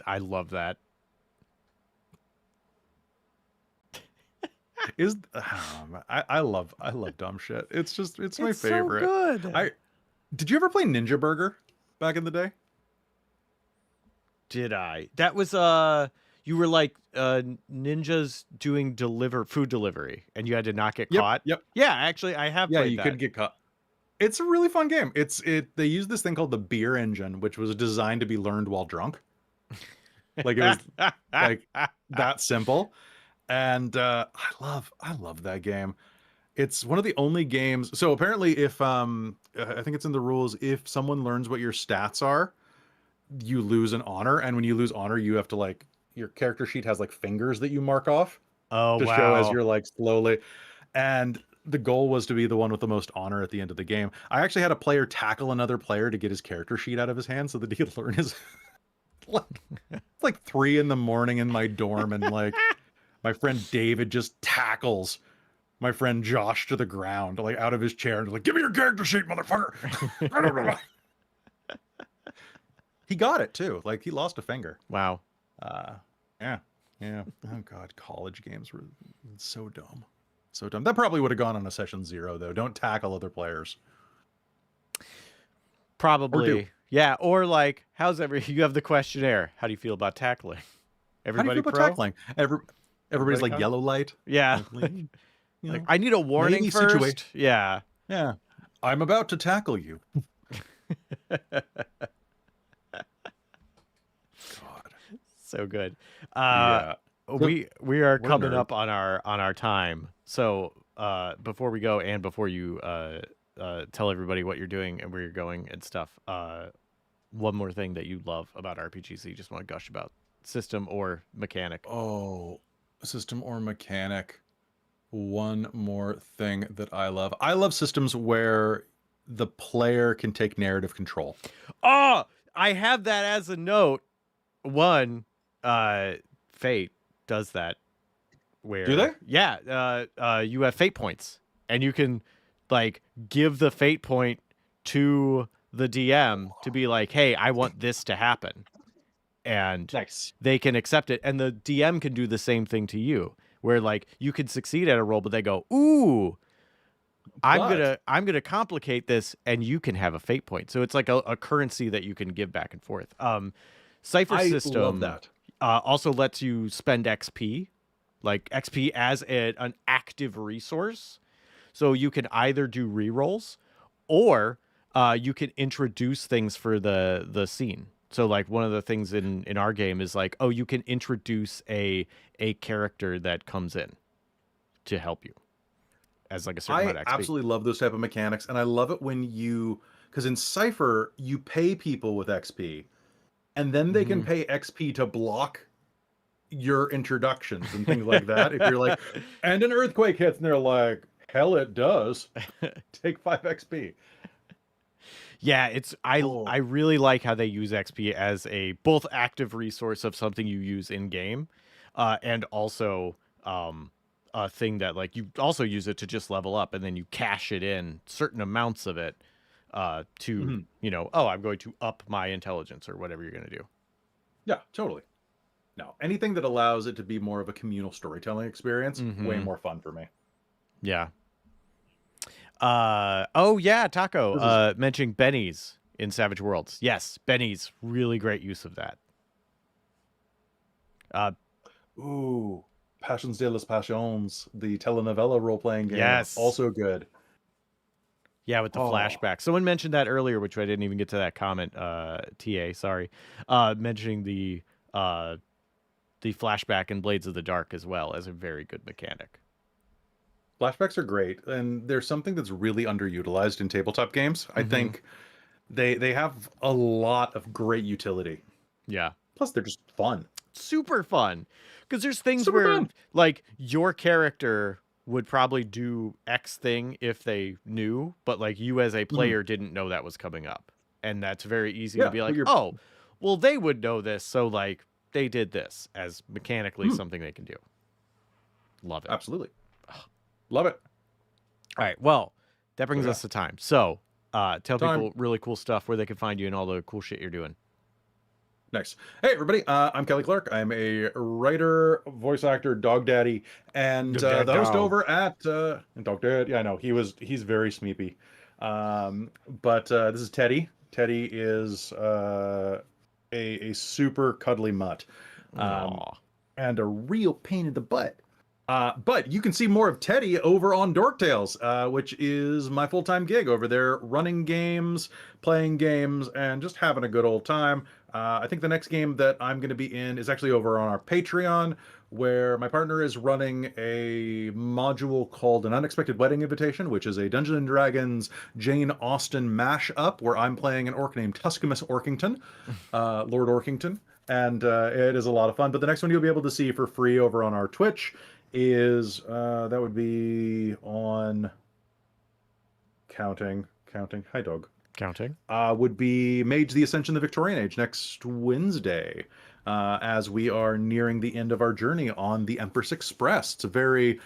I love that. I love dumb shit. It's my favorite. So good. Did you ever play Ninja Burger back in the day? Did I? That was you were like ninjas doing food delivery, and you had to not get caught. Yep. Yeah, actually, I have. Yeah, played you that. could get caught. It's a really fun game. They use this thing called the beer engine, which was designed to be learned while drunk. Like it was like that simple. And I love that game. It's one of the only games. So apparently if I think it's in the rules, if someone learns what your stats are, you lose an honor, and when you lose honor, you have to like your character sheet has like fingers that you mark off Oh to show as wow. you're like slowly. And the goal was to be the one with the most honor at the end of the game. I actually had a player tackle another player to get his character sheet out of his hand so that he could learn his like it's like 3 a.m. in my dorm, and like my friend David just tackles my friend Josh to the ground, like out of his chair, and like, give me your character sheet, motherfucker. He got it too. Like he lost a finger. Wow. Yeah. Yeah. Oh god, college games were so dumb. So dumb. That probably would have gone on a session 0 though. Don't tackle other players. Probably. Yeah. Or like, you have the questionnaire. How do you feel about tackling? How do you Everybody feel about pro? tackling? Everybody's like kind? yellow light. Yeah. Like, you Like, know, I need a warning maybe first. Yeah. yeah. I'm about to tackle you. God. So good. Yeah. We are What a coming nerd. up on our time. So before we go, and before you tell everybody what you're doing and where you're going and stuff, one more thing that you love about RPGs that you just want to gush about, system or mechanic. Oh, system or mechanic. One more thing that I love. I love systems where the player can take narrative control. Oh, I have that as a note. One, Fate does that. Where Do they? Yeah, you have fate points, and you can like give the fate point to the DM to be like, "Hey, I want this to happen," and Nice. they can accept it, and the DM can do the same thing to you, where like you can succeed at a roll, but they go, "Ooh, But I'm gonna complicate this," and you can have a fate point. So it's like a currency that you can give back and forth. Cipher I system love that. also lets you spend XP, like XP as an active resource. So you can either do rerolls, or you can introduce things for the scene. So like one of the things in our game is like, oh, you can introduce a character that comes in to help you as like a certain I amount of XP. absolutely love those type of mechanics, and I love it when because in Cypher you pay people with XP, and then they can pay XP to block your introductions and things like that. If you're like, and an earthquake hits, and they're like, hell, it does. Take 5 XP. Yeah, I Oh. really like how they use XP as a both active resource of something you use in game, and also a thing that like you also use it to just level up, and then you cash it in certain amounts of it to I'm going to up my intelligence or whatever you're gonna do. Yeah, totally. No, anything that allows it to be more of a communal storytelling experience, way more fun for me. Yeah. Oh yeah, Taco This mentioning Benny's in Savage Worlds. Yes, Benny's really great use of that. Ooh, Passions de las Passions, the telenovela role-playing game. Yes. Also good. Yeah, with the Oh. flashback. Someone mentioned that earlier, which I didn't even get to that comment. TA, sorry, mentioning the flashback in Blades of the Dark as well as a very good mechanic. Flashbacks are great, and there's something that's really underutilized in tabletop games. I think they have a lot of great utility. Yeah, Plus, they're just fun. super fun because there's things Super where fun. like your character would probably do X thing if they knew, but like you as a player didn't know that was coming up, and that's very easy to be but like, you're- oh, well they would know this, so like they did this as mechanically something they can do. Love it. Absolutely. Love it. All right. Well, that brings us to time. So, tell Time. people really cool stuff where they can find you and all the cool shit you're doing. Nice. Hey, everybody. I'm Kelly Clark. I'm a writer, voice actor, dog daddy, and Dog the host dog. over at Dog Dad. Yeah, I know. He's very smeepy. But this is Teddy. Teddy is a super cuddly mutt. Aw. And a real pain in the butt. But you can see more of Teddy over on Dork Tales, which is my full-time gig over there, running games, playing games, and just having a good old time. I think the next game that I'm going to be in is actually over on our Patreon, where my partner is running a module called An Unexpected Wedding Invitation, which is a Dungeons and Dragons Jane Austen mashup, where I'm playing an orc named Tuscamus Orkington, Lord Orkington, and it is a lot of fun. But the next one you'll be able to see for free over on our Twitch is that would be on counting. Hi, dog. Counting. Would be Mage the Ascension of the Victorian Age next Wednesday, as we are nearing the end of our journey on the Empress Express. It's a very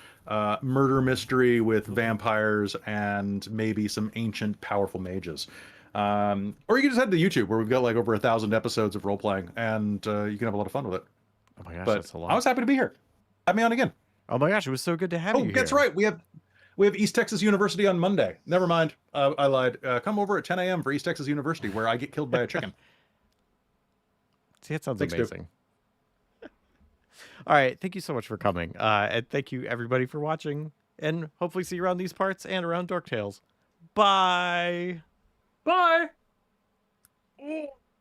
murder mystery with vampires and maybe some ancient powerful mages. Or you can just head to YouTube, where we've got like over 1,000 episodes of role playing, and you can have a lot of fun with it. Oh my gosh, But that's a lot. I was happy to be here. Have me on again. Oh my gosh, it was so good to have you here. That's right. We have East Texas University on Monday. Never mind. I lied. Come over at 10 a.m. for East Texas University, where I get killed by a chicken. See, that sounds Thanks, amazing. All right, thank you so much for coming. And thank you everybody for watching, and hopefully see you around these parts and around Dork Tales. Bye. Bye.